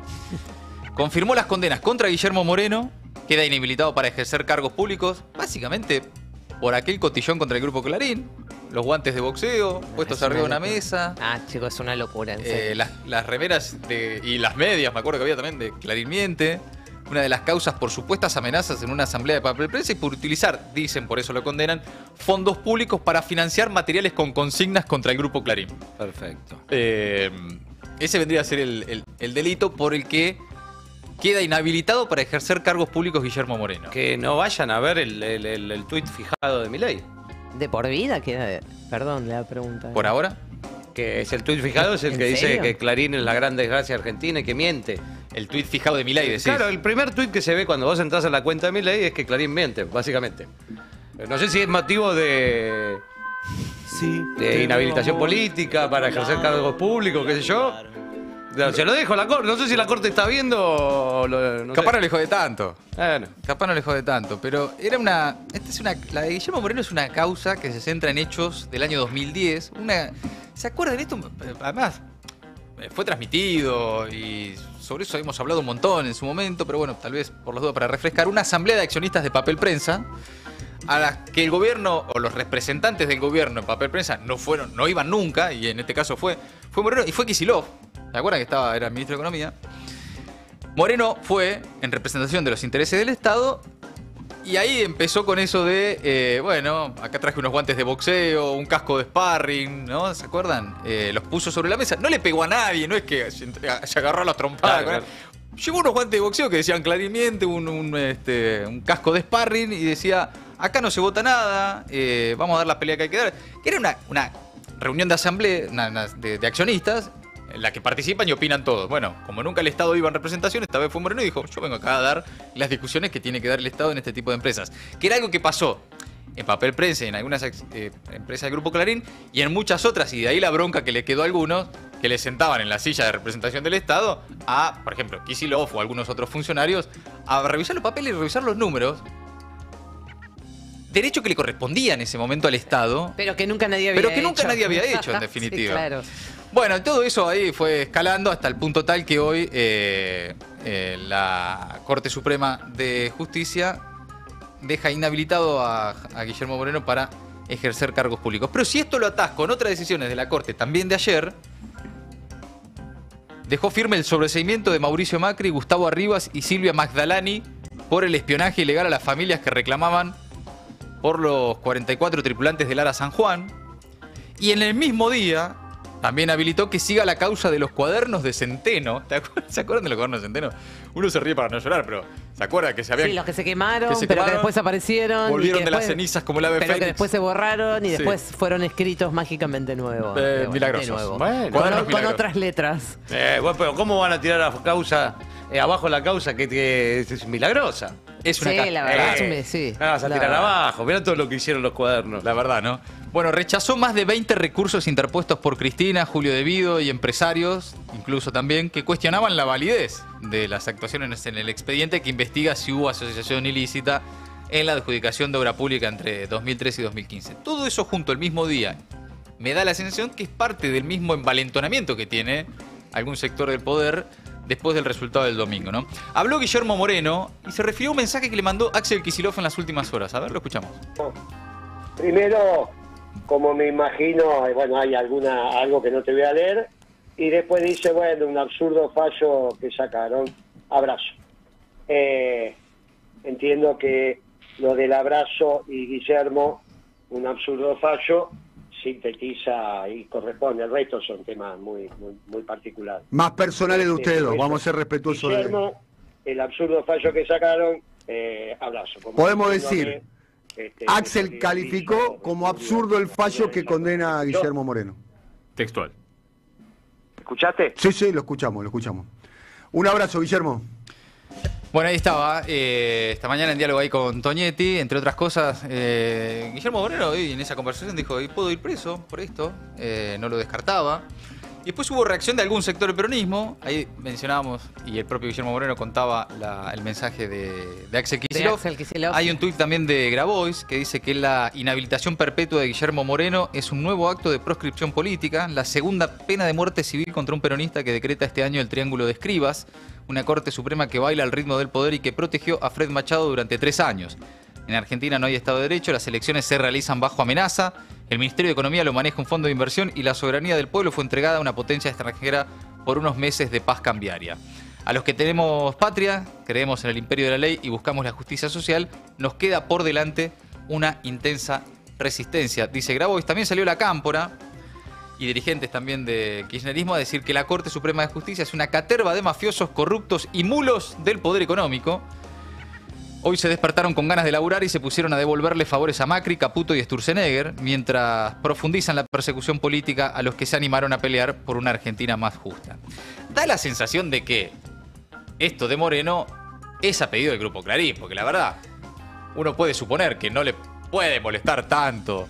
Confirmó las condenas contra Guillermo Moreno, queda inhabilitado para ejercer cargos públicos, básicamente por aquel cotillón contra el Grupo Clarín, los guantes de boxeo, puestos
Es
arriba de una
locura.
mesa,
Ah, chicos, es una locura, en serio.
las remeras y las medias, me acuerdo que había también de Clarín Miente. Una de las causas por supuestas amenazas en una asamblea de papel prensa y por utilizar, dicen, por eso lo condenan, fondos públicos para financiar materiales con consignas contra el Grupo Clarín.
Perfecto.
Ese vendría a ser el delito por el que queda inhabilitado para ejercer cargos públicos Guillermo Moreno.
Que no vayan a ver el tuit fijado de Milei.
¿De por vida queda? Perdón, la pregunta.
¿Por ahora?
Que es el tuit fijado, es el
¿En
que dice
serio?
que Clarín es la gran desgracia argentina y que miente.
El tuit fijado de Milei, decís.
Claro, el primer tuit que se ve cuando vos entras a la cuenta de Milei es que Clarín miente, básicamente. No sé si es motivo de inhabilitación política para ejercer cargos públicos, qué sé yo. Se lo dejo a la Corte. No sé si la Corte está viendo o no
Capaz no
sé.
le jode tanto.
Bueno.
Capaz no le jode tanto. Pero era una. La de Guillermo Moreno es una causa que se centra en hechos del año 2010. ¿Se acuerdan de esto? Además, fue transmitido y sobre eso hemos hablado un montón en su momento, pero bueno, tal vez por las dudas para refrescar. Una asamblea de accionistas de papel prensa a las que el gobierno o los representantes del gobierno en papel prensa no iban nunca, y en este caso fue Moreno y fue Kicillof. ¿Se acuerdan que era el ministro de Economía? Moreno fue en representación de los intereses del Estado y ahí empezó con eso de, bueno, acá traje unos guantes de boxeo, un casco de sparring, ¿no? ¿Se acuerdan? Los puso sobre la mesa. No le pegó a nadie, no es que se agarró a las trompadas.
Claro.
Llevó unos guantes de boxeo que decían Clarín miente, un casco de sparring y decía, acá no se vota nada, vamos a dar la pelea que hay que dar. Que era una reunión de asamblea, de accionistas, en la que participan y opinan todos. Bueno, como nunca el Estado iba en representación, esta vez fue Moreno y dijo, yo vengo acá a dar las discusiones que tiene que dar el Estado en este tipo de empresas. Que era algo que pasó en papel prensa y en algunas empresas del Grupo Clarín y en muchas otras, y de ahí la bronca que le quedó a algunos, que le sentaban en la silla de representación del Estado a, por ejemplo, Kicillof o algunos otros funcionarios, a revisar los papeles y revisar los números. Derecho que le correspondía en ese momento al Estado.
Pero que nunca nadie había
hecho, en definitiva.
Sí, claro.
Bueno, todo eso ahí fue escalando hasta el punto tal que hoy la Corte Suprema de Justicia deja inhabilitado a Guillermo Moreno para ejercer cargos públicos. Pero si esto lo atás con otras decisiones de la Corte también de ayer, dejó firme el sobreseimiento de Mauricio Macri, Gustavo Arribas y Silvia Magdalani por el espionaje ilegal a las familias que reclamaban por los 44 tripulantes del ARA San Juan. Y en el mismo día también habilitó que siga la causa de los cuadernos de Centeno. ¿Se acuerdan de los cuadernos de Centeno? Uno se ríe para no llorar, pero ¿se acuerda que se habían...
Sí, los que se quemaron,
que se
pero
quemaron,
que después aparecieron.
volvieron
y que
de las
después-
cenizas como el ave
Pero que
fénix?
después se borraron y
Sí.
después fueron escritos mágicamente nuevos. De
milagrosos.
nuevo.
Bueno,
Con,
cuadernos
con
milagrosos.
otras letras.
Bueno, pero ¿cómo van a tirar a causa abajo la causa que es milagrosa.
Es una
Sí, la verdad, sí.
No vas a
La
tirar
verdad.
abajo, mirá todo lo que hicieron los cuadernos.
La verdad, ¿no? Bueno, rechazó más de 20 recursos interpuestos por Cristina, Julio De Vido y empresarios, incluso también, que cuestionaban la validez de las actuaciones en el expediente que investiga si hubo asociación ilícita en la adjudicación de obra pública entre 2013 y 2015. Todo eso junto el mismo día me da la sensación que es parte del mismo envalentonamiento que tiene algún sector del poder después del resultado del domingo, ¿no? Habló Guillermo Moreno y se refirió a un mensaje que le mandó Axel Kicillof en las últimas horas. A ver, lo escuchamos.
Primero, como me imagino, bueno, hay algo que no te voy a leer, y después dice, bueno, un absurdo fallo que sacaron, abrazo. Entiendo que lo del abrazo y Guillermo, un absurdo fallo, sintetiza y corresponde. El resto son temas muy particulares.
Más personales de ustedes dos,
Eso.
vamos a ser respetuosos de...
Guillermo, el absurdo fallo que sacaron, abrazo. Como
Podemos
diciéndole,
decir, Axel calificó como absurdo el fallo que condena a Guillermo Moreno.
Textual.
¿Escuchaste?
Sí, lo escuchamos. Un abrazo, Guillermo.
Bueno, ahí estaba, esta mañana en diálogo ahí con Toñetti, entre otras cosas, Guillermo Moreno hoy en esa conversación dijo, ¿puedo ir preso por esto? No lo descartaba. Y después hubo reacción de algún sector del peronismo, ahí mencionábamos, y el propio Guillermo Moreno contaba el mensaje de Axel Kicillof. Hay un tuit también de Grabois que dice que la inhabilitación perpetua de Guillermo Moreno es un nuevo acto de proscripción política, la segunda pena de muerte civil contra un peronista que decreta este año el Triángulo de Escribas, una Corte Suprema que baila al ritmo del poder y que protegió a Fred Machado durante 3 años. En Argentina no hay Estado de Derecho, las elecciones se realizan bajo amenaza, el Ministerio de Economía lo maneja un fondo de inversión y la soberanía del pueblo fue entregada a una potencia extranjera por unos meses de paz cambiaria. A los que tenemos patria, creemos en el imperio de la ley y buscamos la justicia social, nos queda por delante una intensa resistencia, dice Grabois. También salió la Cámpora y dirigentes también de kirchnerismo a decir que la Corte Suprema de Justicia es una caterva de mafiosos, corruptos y mulos del poder económico. Hoy se despertaron con ganas de laburar y se pusieron a devolverle favores a Macri, Caputo y Sturzenegger, mientras profundizan la persecución política a los que se animaron a pelear por una Argentina más justa. Da la sensación de que esto de Moreno es a pedido del Grupo Clarín, porque la verdad, uno puede suponer que no le puede molestar tanto,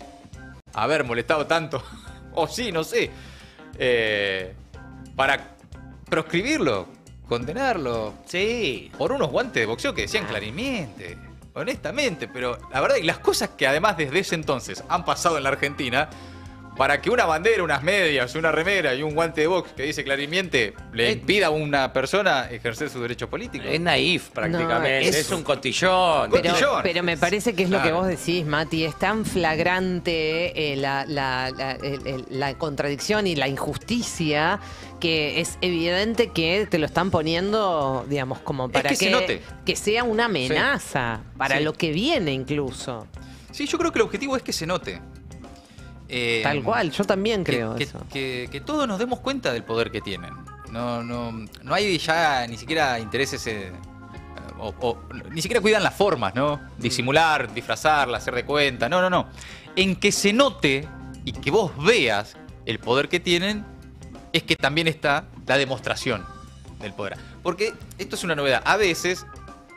haber molestado tanto, o sí, no sé, para proscribirlo, condenarlo.
Sí.
Por unos guantes de boxeo que decían claramente, honestamente, pero la verdad, y las cosas que además desde ese entonces han pasado en la Argentina, para que una bandera, unas medias, una remera y un guante de box que dice claramente le impida a una persona ejercer su derecho político.
Es naif prácticamente,
No,
es un cotillón.
Pero me parece que es lo que
Claro.
vos decís, Mati. Es tan flagrante la contradicción y la injusticia que es evidente que te lo están poniendo, digamos, como para
que se note.
que sea una amenaza para
Sí.
lo que viene incluso.
Sí, yo creo que el objetivo es que se note.
Tal cual, yo también creo
que,
eso.
que todos nos demos cuenta del poder que tienen. No hay ya ni siquiera intereses o ni siquiera cuidan las formas, ¿no? Disimular, disfrazarla, hacer de cuenta. No. En que se note y que vos veas el poder que tienen es que también está la demostración del poder. Porque esto es una novedad. A veces,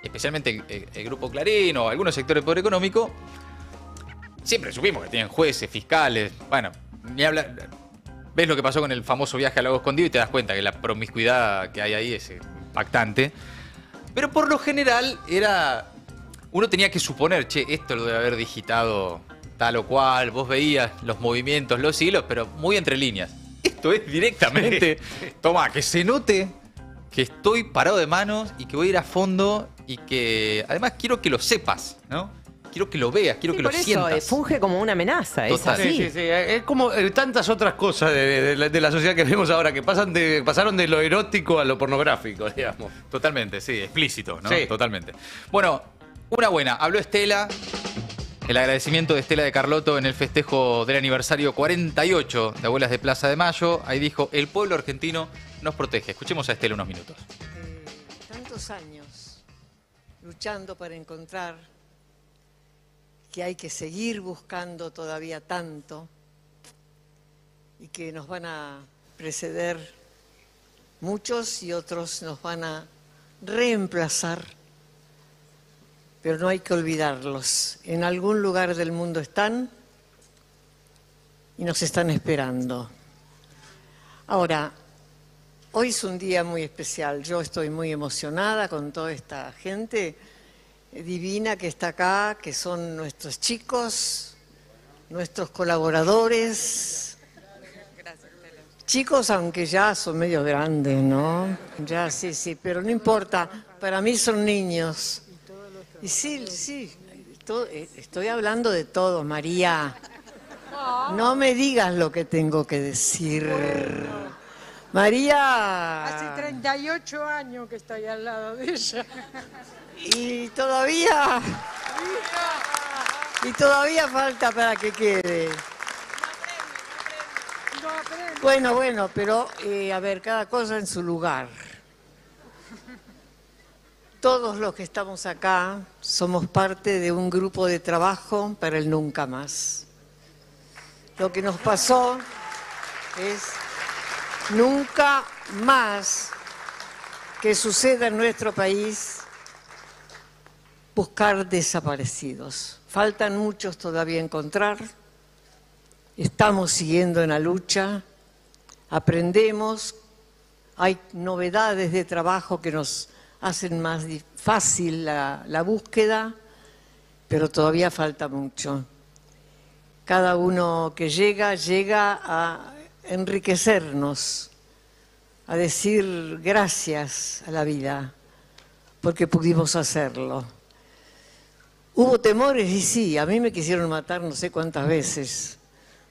especialmente el Grupo Clarín o algunos sectores del poder económico, siempre supimos que tienen jueces, fiscales, bueno, ni hablar. Ves lo que pasó con el famoso viaje al Lago Escondido y te das cuenta que la promiscuidad que hay ahí es impactante. Pero por lo general uno tenía que suponer, esto lo debe haber digitado tal o cual, vos veías los movimientos, los hilos, pero muy entre líneas. Esto es directamente, toma, que se note que estoy parado de manos y que voy a ir a fondo y que además quiero que lo sepas, ¿no? Quiero que lo veas, quiero que lo
por eso,
sientas.
funge como una amenaza,
Total.
es así.
Sí. Es como tantas otras cosas de la sociedad que vemos ahora que pasaron de lo erótico a lo pornográfico, digamos.
Totalmente, sí, explícito, ¿no?
Sí.
Totalmente. Bueno, una buena. Habló Estela, el agradecimiento de Estela de Carlotto en el festejo del aniversario 48 de Abuelas de Plaza de Mayo. Ahí dijo, el pueblo argentino nos protege. Escuchemos a Estela unos minutos.
Tantos años luchando para encontrar que hay que seguir buscando todavía tanto y que nos van a preceder muchos y otros nos van a reemplazar, pero no hay que olvidarlos. En algún lugar del mundo están y nos están esperando. Ahora, hoy es un día muy especial. Yo estoy muy emocionada con toda esta gente divina que está acá, que son nuestros chicos, nuestros colaboradores. Chicos, aunque ya son medio grandes, ¿no? Ya, sí, pero no importa. Para mí son niños. Y sí, estoy hablando de todo, María. No me digas lo que tengo que decir. María.
Hace 38 años que estoy al lado de ella.
Y todavía falta para que quede. Bueno, pero a ver, cada cosa en su lugar. Todos los que estamos acá somos parte de un grupo de trabajo para el nunca más. Lo que nos pasó es nunca más que suceda en nuestro país buscar desaparecidos. Faltan muchos todavía encontrar. Estamos siguiendo en la lucha. Aprendemos. Hay novedades de trabajo que nos hacen más fácil la búsqueda, pero todavía falta mucho. Cada uno que llega a enriquecernos, a decir gracias a la vida, porque pudimos hacerlo. Hubo temores y sí, a mí me quisieron matar no sé cuántas veces.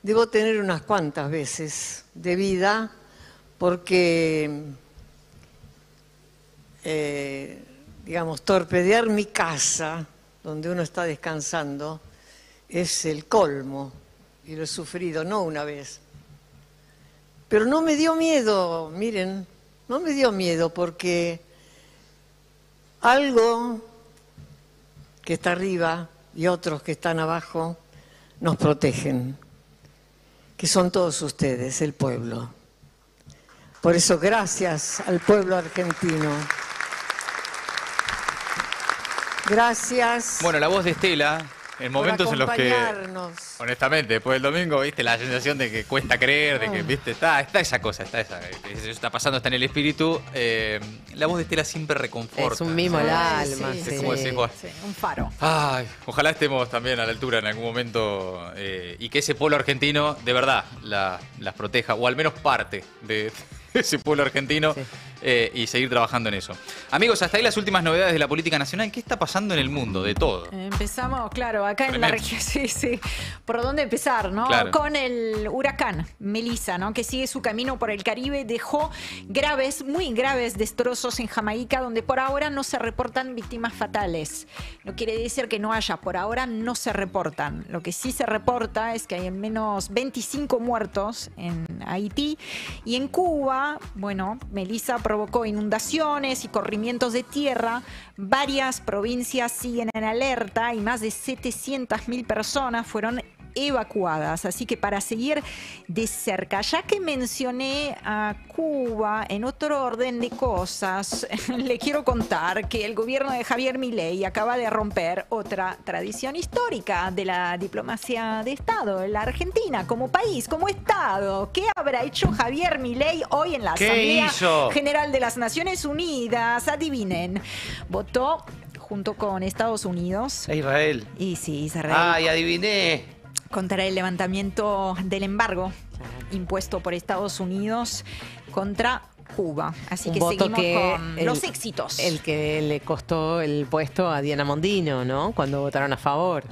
Debo tener unas cuantas veces de vida, porque, digamos, torpedear mi casa, donde uno está descansando, es el colmo, y lo he sufrido, no una vez. Pero no me dio miedo, miren, no me dio miedo porque algo que está arriba y otros que están abajo nos protegen, que son todos ustedes, el pueblo. Por eso, gracias al pueblo argentino. Gracias.
Bueno, la voz de Estela, en momentos en los que, honestamente, después del domingo, viste la sensación de que cuesta creer, de que, viste, está esa cosa, eso está pasando, está en el espíritu. La voz de Estela siempre reconforta.
Es un mimo al alma.
Sí, como decís vos.
Sí, un faro.
Ay, ojalá estemos también a la altura en algún momento y que ese pueblo argentino de verdad las proteja, o al menos parte de ese pueblo argentino, sí. Y seguir trabajando en eso. Amigos, hasta ahí las últimas novedades de la política nacional. ¿Qué está pasando en el mundo? De todo.
Empezamos, claro, acá en la región, sí. ¿Por dónde empezar, no?
Claro.
Con el huracán Melissa, ¿no? Que sigue su camino por el Caribe, dejó muy graves destrozos en Jamaica, donde por ahora no se reportan víctimas fatales. No quiere decir que no haya, por ahora no se reportan. Lo que sí se reporta es que hay al menos 25 muertos en Haití, y en Cuba, bueno, Melissa provocó inundaciones y corrimientos de tierra. Varias provincias siguen en alerta y más de 700.000 personas fueron evacuadas. Así que para seguir de cerca, ya que mencioné a Cuba, en otro orden de cosas, le quiero contar que el gobierno de Javier Milei acaba de romper otra tradición histórica de la diplomacia de Estado, la Argentina como país, como Estado. ¿Qué habrá hecho Javier Milei hoy en la Asamblea General de las Naciones Unidas? Adivinen, votó junto con Estados Unidos.
Israel.
Y sí, Israel.
Ay, adiviné.
Contra el levantamiento del embargo impuesto por Estados Unidos contra Cuba. Así que seguimos con los éxitos.
El que le costó el puesto a Diana Mondino, ¿no? Cuando votaron a favor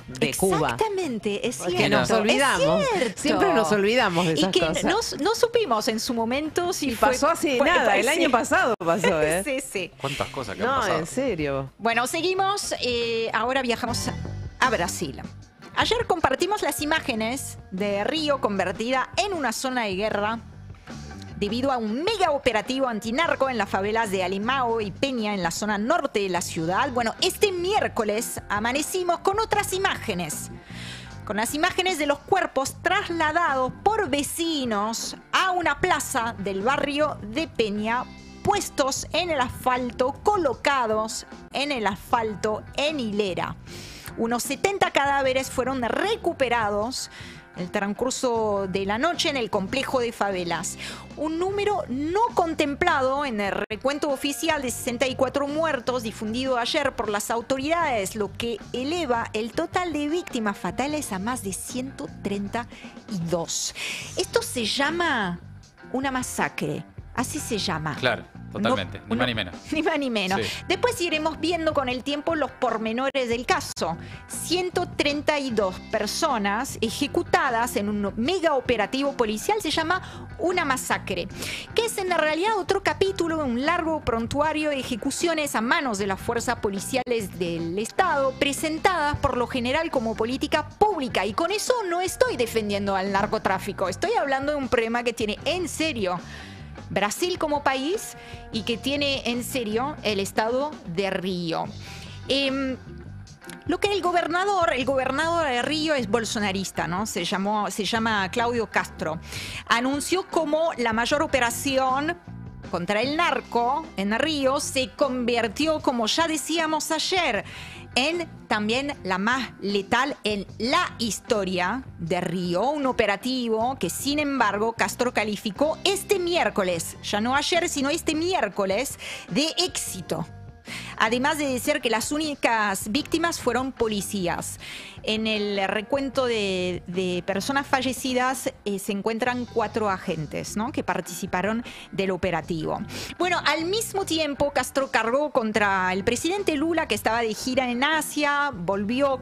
de Cuba.
Exactamente, es cierto.
Que nos olvidamos. Siempre nos olvidamos de esas cosas.
Y que no supimos en su momento si
pasó así nada. El año pasado pasó, ¿eh?
Sí.
¿Cuántas cosas que han pasado?
No, en serio.
Bueno, seguimos. Ahora viajamos a Brasil. Ayer compartimos las imágenes de Río convertida en una zona de guerra debido a un mega operativo antinarco en las favelas de Alemão y Peña en la zona norte de la ciudad. Bueno, este miércoles amanecimos con otras imágenes. Con las imágenes de los cuerpos trasladados por vecinos a una plaza del barrio de Peña puestos en el asfalto, colocados en el asfalto en hilera. Unos 70 cadáveres fueron recuperados en el transcurso de la noche en el complejo de favelas. Un número no contemplado en el recuento oficial de 64 muertos difundido ayer por las autoridades, lo que eleva el total de víctimas fatales a más de 132. Esto se llama una masacre. Así se llama.
Claro, totalmente. Ni más ni menos.
Ni más ni menos.
Sí.
Después iremos viendo con el tiempo los pormenores del caso. 132 personas ejecutadas en un mega operativo policial se llama una masacre, que es en realidad otro capítulo de un largo prontuario de ejecuciones a manos de las fuerzas policiales del Estado, presentadas por lo general como política pública. Y con eso no estoy defendiendo al narcotráfico, estoy hablando de un problema que tiene en serio Brasil como país y que tiene en serio el estado de Río. Lo que el gobernador de Río es bolsonarista, ¿no? Se llama Claudio Castro. Anunció como la mayor operación contra el narco en Río se convirtió, como ya decíamos ayer, en también la más letal en la historia de Río. Un operativo que, sin embargo, Castro calificó este miércoles, ya no ayer, sino este miércoles, de éxito. Además de decir que las únicas víctimas fueron policías. En el recuento de personas fallecidas se encuentran 4 agentes, ¿no?, que participaron del operativo. Bueno, al mismo tiempo Castro cargó contra el presidente Lula, que estaba de gira en Asia,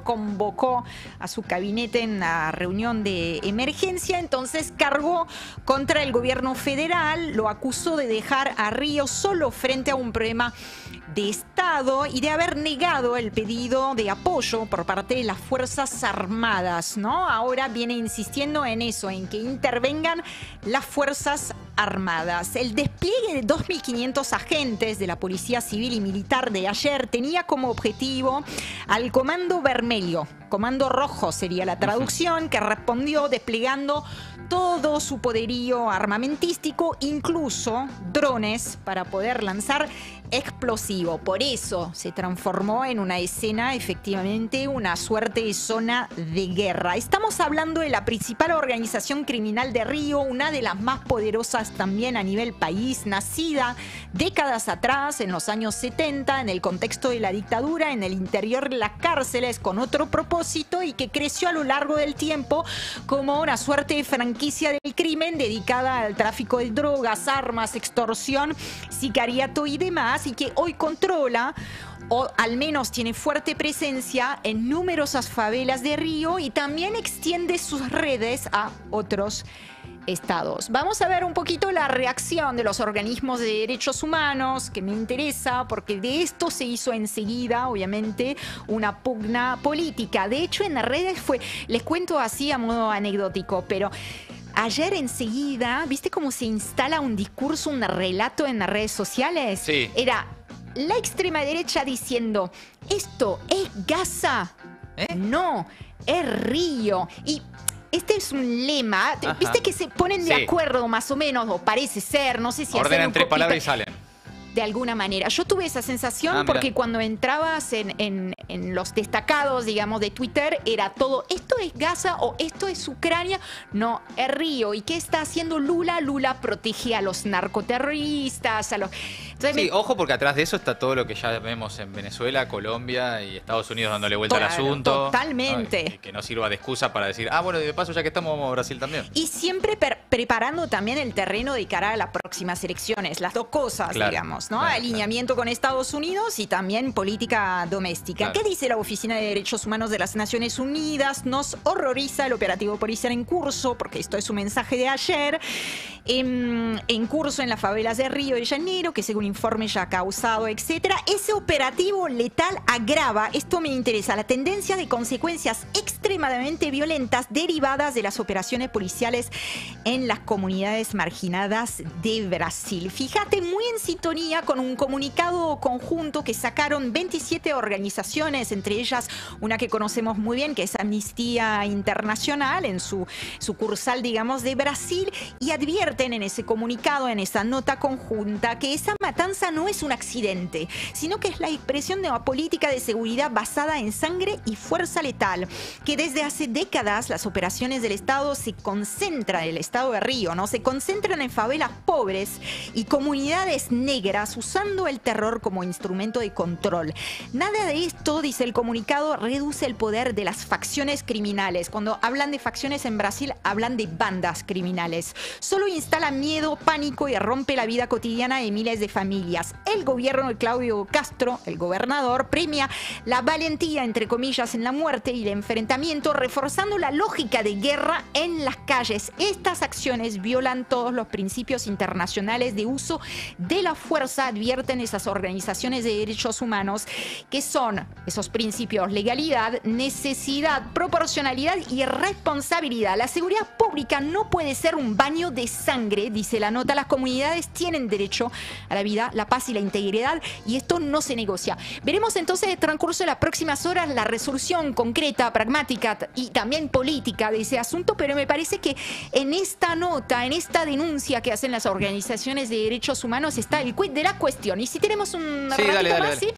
convocó a su gabinete en la reunión de emergencia, entonces cargó contra el gobierno federal, lo acusó de dejar a Río solo frente a un problema de Estado y de haber negado el pedido de apoyo por parte de las Fuerzas Armadas, ¿no? Ahora viene insistiendo en eso, en que intervengan las Fuerzas Armadas. El despliegue de 2.500 agentes de la Policía Civil y Militar de ayer tenía como objetivo al Comando Vermelho, Comando Rojo sería la traducción, que respondió desplegando todo su poderío armamentístico, incluso drones para poder lanzar explosivo. Por eso se transformó en una escena, efectivamente, una suerte de zona de guerra. Estamos hablando de la principal organización criminal de Río, una de las más poderosas también a nivel país, nacida décadas atrás, en los años 70, en el contexto de la dictadura, en el interior de las cárceles, con otro propósito, y que creció a lo largo del tiempo como una suerte de franquicia del crimen dedicada al tráfico de drogas, armas, extorsión, sicariato y demás, y que hoy controla, o al menos tiene fuerte presencia en numerosas favelas de Río, y también extiende sus redes a otros estados. Vamos a ver un poquito la reacción de los organismos de derechos humanos, que me interesa, porque de esto se hizo enseguida, obviamente, una pugna política. De hecho, en las redes les cuento así a modo anecdótico, pero ayer enseguida, ¿viste cómo se instala un discurso, un relato en las redes sociales?
Sí.
Era la extrema derecha diciendo, ¿esto es Gaza? No, es Río. Y este es un lema.
Ajá.
¿Viste que se ponen de
Sí.
acuerdo más o menos? O parece ser, no sé si
Ordenan 3 palabras y salen.
de alguna manera. Yo tuve esa sensación porque cuando entrabas en los destacados, digamos, de Twitter, era todo, ¿esto es Gaza o esto es Ucrania? No, es Río. ¿Y qué está haciendo Lula? Lula protege a los narcoterroristas, a los... Entonces,
Sí, ojo, porque atrás de eso está todo lo que ya vemos en Venezuela, Colombia y Estados Unidos dándole vuelta al
Claro,
asunto.
totalmente.
¿No? Y que no sirva de excusa para decir, bueno, de paso ya que estamos, vamos a Brasil también.
Y siempre preparando también el terreno de cara a las próximas elecciones. Las dos cosas,
Claro,
digamos, ¿no?
claro,
Alineamiento con Estados Unidos y también política doméstica.
Claro.
¿Qué dice la Oficina de Derechos Humanos de las Naciones Unidas? Nos horroriza el operativo policial en curso, porque esto es su mensaje de ayer, en curso en las favelas de Río de Janeiro, que según informe ya ha causado, etcétera. Ese operativo letal agrava, esto me interesa, la tendencia de consecuencias extremadamente violentas derivadas de las operaciones policiales en las comunidades marginadas de Brasil. Fíjate, muy en sintonía Ucrania con un comunicado conjunto que sacaron 27 organizaciones, entre ellas una que conocemos muy bien, que es Amnistía Internacional, en su sucursal, digamos, de Brasil, y advierten en ese comunicado, en esa nota conjunta, que esa matanza no es un accidente, sino que es la expresión de una política de seguridad basada en sangre y fuerza letal, que desde hace décadas las operaciones del Estado se concentran, el Estado de Río, ¿no? Se concentran en favelas pobres y comunidades negras usando el terror como instrumento de control. Nada de esto, dice el comunicado, reduce el poder de las facciones criminales. Cuando hablan de facciones en Brasil, hablan de bandas criminales. Solo instala miedo, pánico y rompe la vida cotidiana de miles de familias. El gobierno de Claudio Castro, el gobernador, premia la valentía, entre comillas, en la muerte y el enfrentamiento, reforzando la lógica de guerra en las calles. Estas acciones violan todos los principios internacionales de uso de la fuerza, advierten esas organizaciones de derechos humanos, que son esos principios: legalidad, necesidad, proporcionalidad y responsabilidad. La seguridad pública no puede ser un baño de sangre, dice la nota. Las comunidades tienen derecho a la vida, la paz y la integridad, y esto no se negocia. Veremos entonces en el transcurso de las próximas horas la resolución concreta, pragmática y también política de ese asunto, pero me parece que en esta nota, en esta denuncia que hacen las organizaciones de derechos humanos, está el quid de la cuestión. Y si tenemos un ratito más, ¿sí?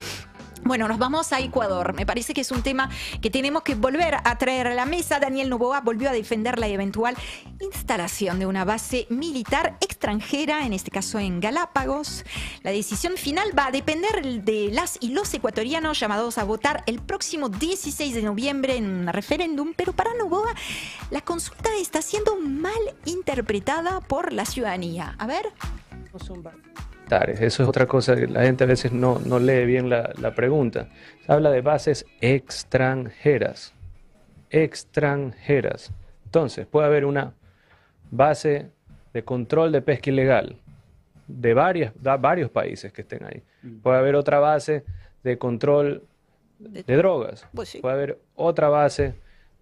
Bueno, nos vamos a Ecuador. Me parece que es un tema que tenemos que volver a traer a la mesa. Daniel Noboa volvió a defender la eventual instalación de una base militar extranjera, en este caso en Galápagos. La decisión final va a depender de las y los ecuatorianos llamados a votar el próximo 16 de noviembre en un referéndum, pero para Noboa la consulta está siendo mal interpretada por la ciudadanía. A ver.
Eso es otra cosa, que la gente a veces no lee bien la pregunta. Se habla de bases extranjeras. Extranjeras. Entonces, puede haber una base de control de pesca ilegal de varios países que estén ahí. Puede haber otra base de control de drogas.
Pues sí.
Puede haber otra base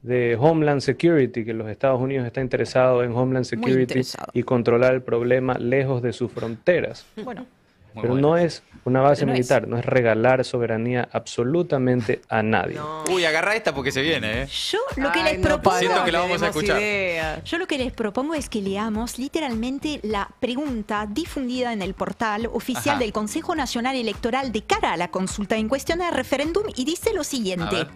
de Homeland Security, que los Estados Unidos está interesado en Homeland Security y controlar el problema lejos de sus fronteras.
Bueno.
Pero no es una base militar, no es regalar soberanía absolutamente a nadie.
No. Uy, agarra esta porque se viene, ¿eh?
Yo lo que les propongo...
Siento que la vamos a escuchar.
Yo lo que les propongo es que leamos literalmente la pregunta difundida en el portal oficial del Consejo Nacional Electoral de cara a la consulta en cuestión del referéndum, y dice lo siguiente.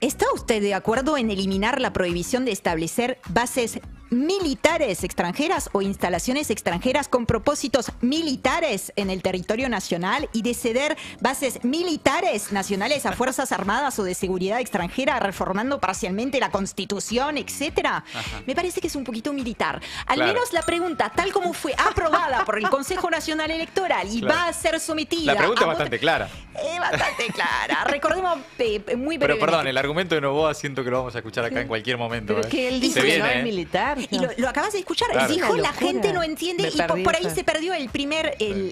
¿Está usted de acuerdo en eliminar la prohibición de establecer bases militares extranjeras o instalaciones extranjeras con propósitos militares en el territorio nacional y de ceder bases militares nacionales a fuerzas armadas o de seguridad extranjera, reformando parcialmente la Constitución, etcétera? Me parece que es un poquito militar. Al menos la pregunta, tal como fue aprobada por el Consejo Nacional Electoral y va a ser sometida...
La pregunta es bastante clara.
Bastante clara. Recordemos muy brevemente.
Pero perdón, el argumento de Noboa siento que lo vamos a escuchar acá en cualquier momento.
Pero que él dice que no es militar.
Y lo acabas de escuchar.
Claro.
Dijo, la gente no entiende, y por ahí se perdió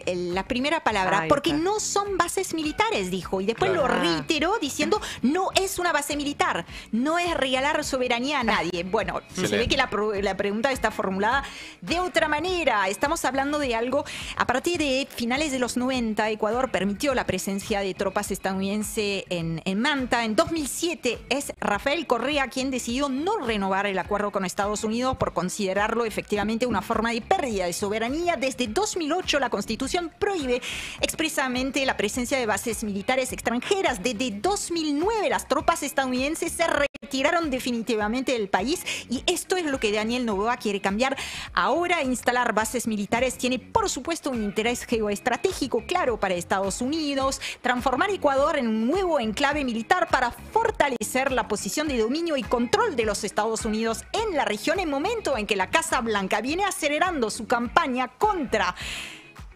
la primera palabra. Porque no son bases militares, dijo. Y después lo reiteró diciendo, no es una base militar. No es regalar soberanía a nadie. Bueno, se ve que la pregunta está formulada de otra manera. Estamos hablando de algo. A partir de finales de los 90, Ecuador permitió la presencia de tropas estadounidenses en Manta. En 2007 es Rafael Correa quien decidió no renovar el acuerdo con Estados Unidos por considerarlo efectivamente una forma de pérdida de soberanía. Desde 2008 la Constitución prohíbe expresamente la presencia de bases militares extranjeras. Desde 2009 las tropas estadounidenses se retiraron definitivamente del país, y esto es lo que Daniel Noboa quiere cambiar. Ahora instalar bases militares tiene por supuesto un interés geoestratégico claro para Estados Unidos, transformar Ecuador en un nuevo enclave militar para fortalecer la posición de dominio y control de los Estados Unidos en la región, en momento en que la Casa Blanca viene acelerando su campaña contra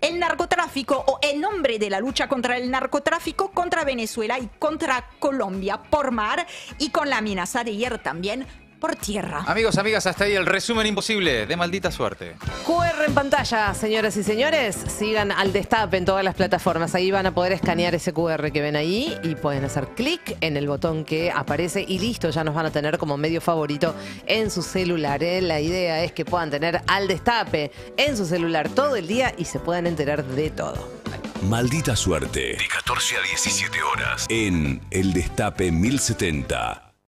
el narcotráfico, o en nombre de la lucha contra el narcotráfico, contra Venezuela y contra Colombia por mar, y con la amenaza de ir también por tierra.
Amigos, amigas, hasta ahí el resumen imposible de Maldita Suerte.
QR en pantalla, señoras y señores. Sigan Al Destape en todas las plataformas. Ahí van a poder escanear ese QR que ven ahí y pueden hacer clic en el botón que aparece y listo, ya nos van a tener como medio favorito en su celular. La idea es que puedan tener Al Destape en su celular todo el día y se puedan enterar de todo.
Maldita Suerte. De 14 a 17 horas. En El Destape 1070.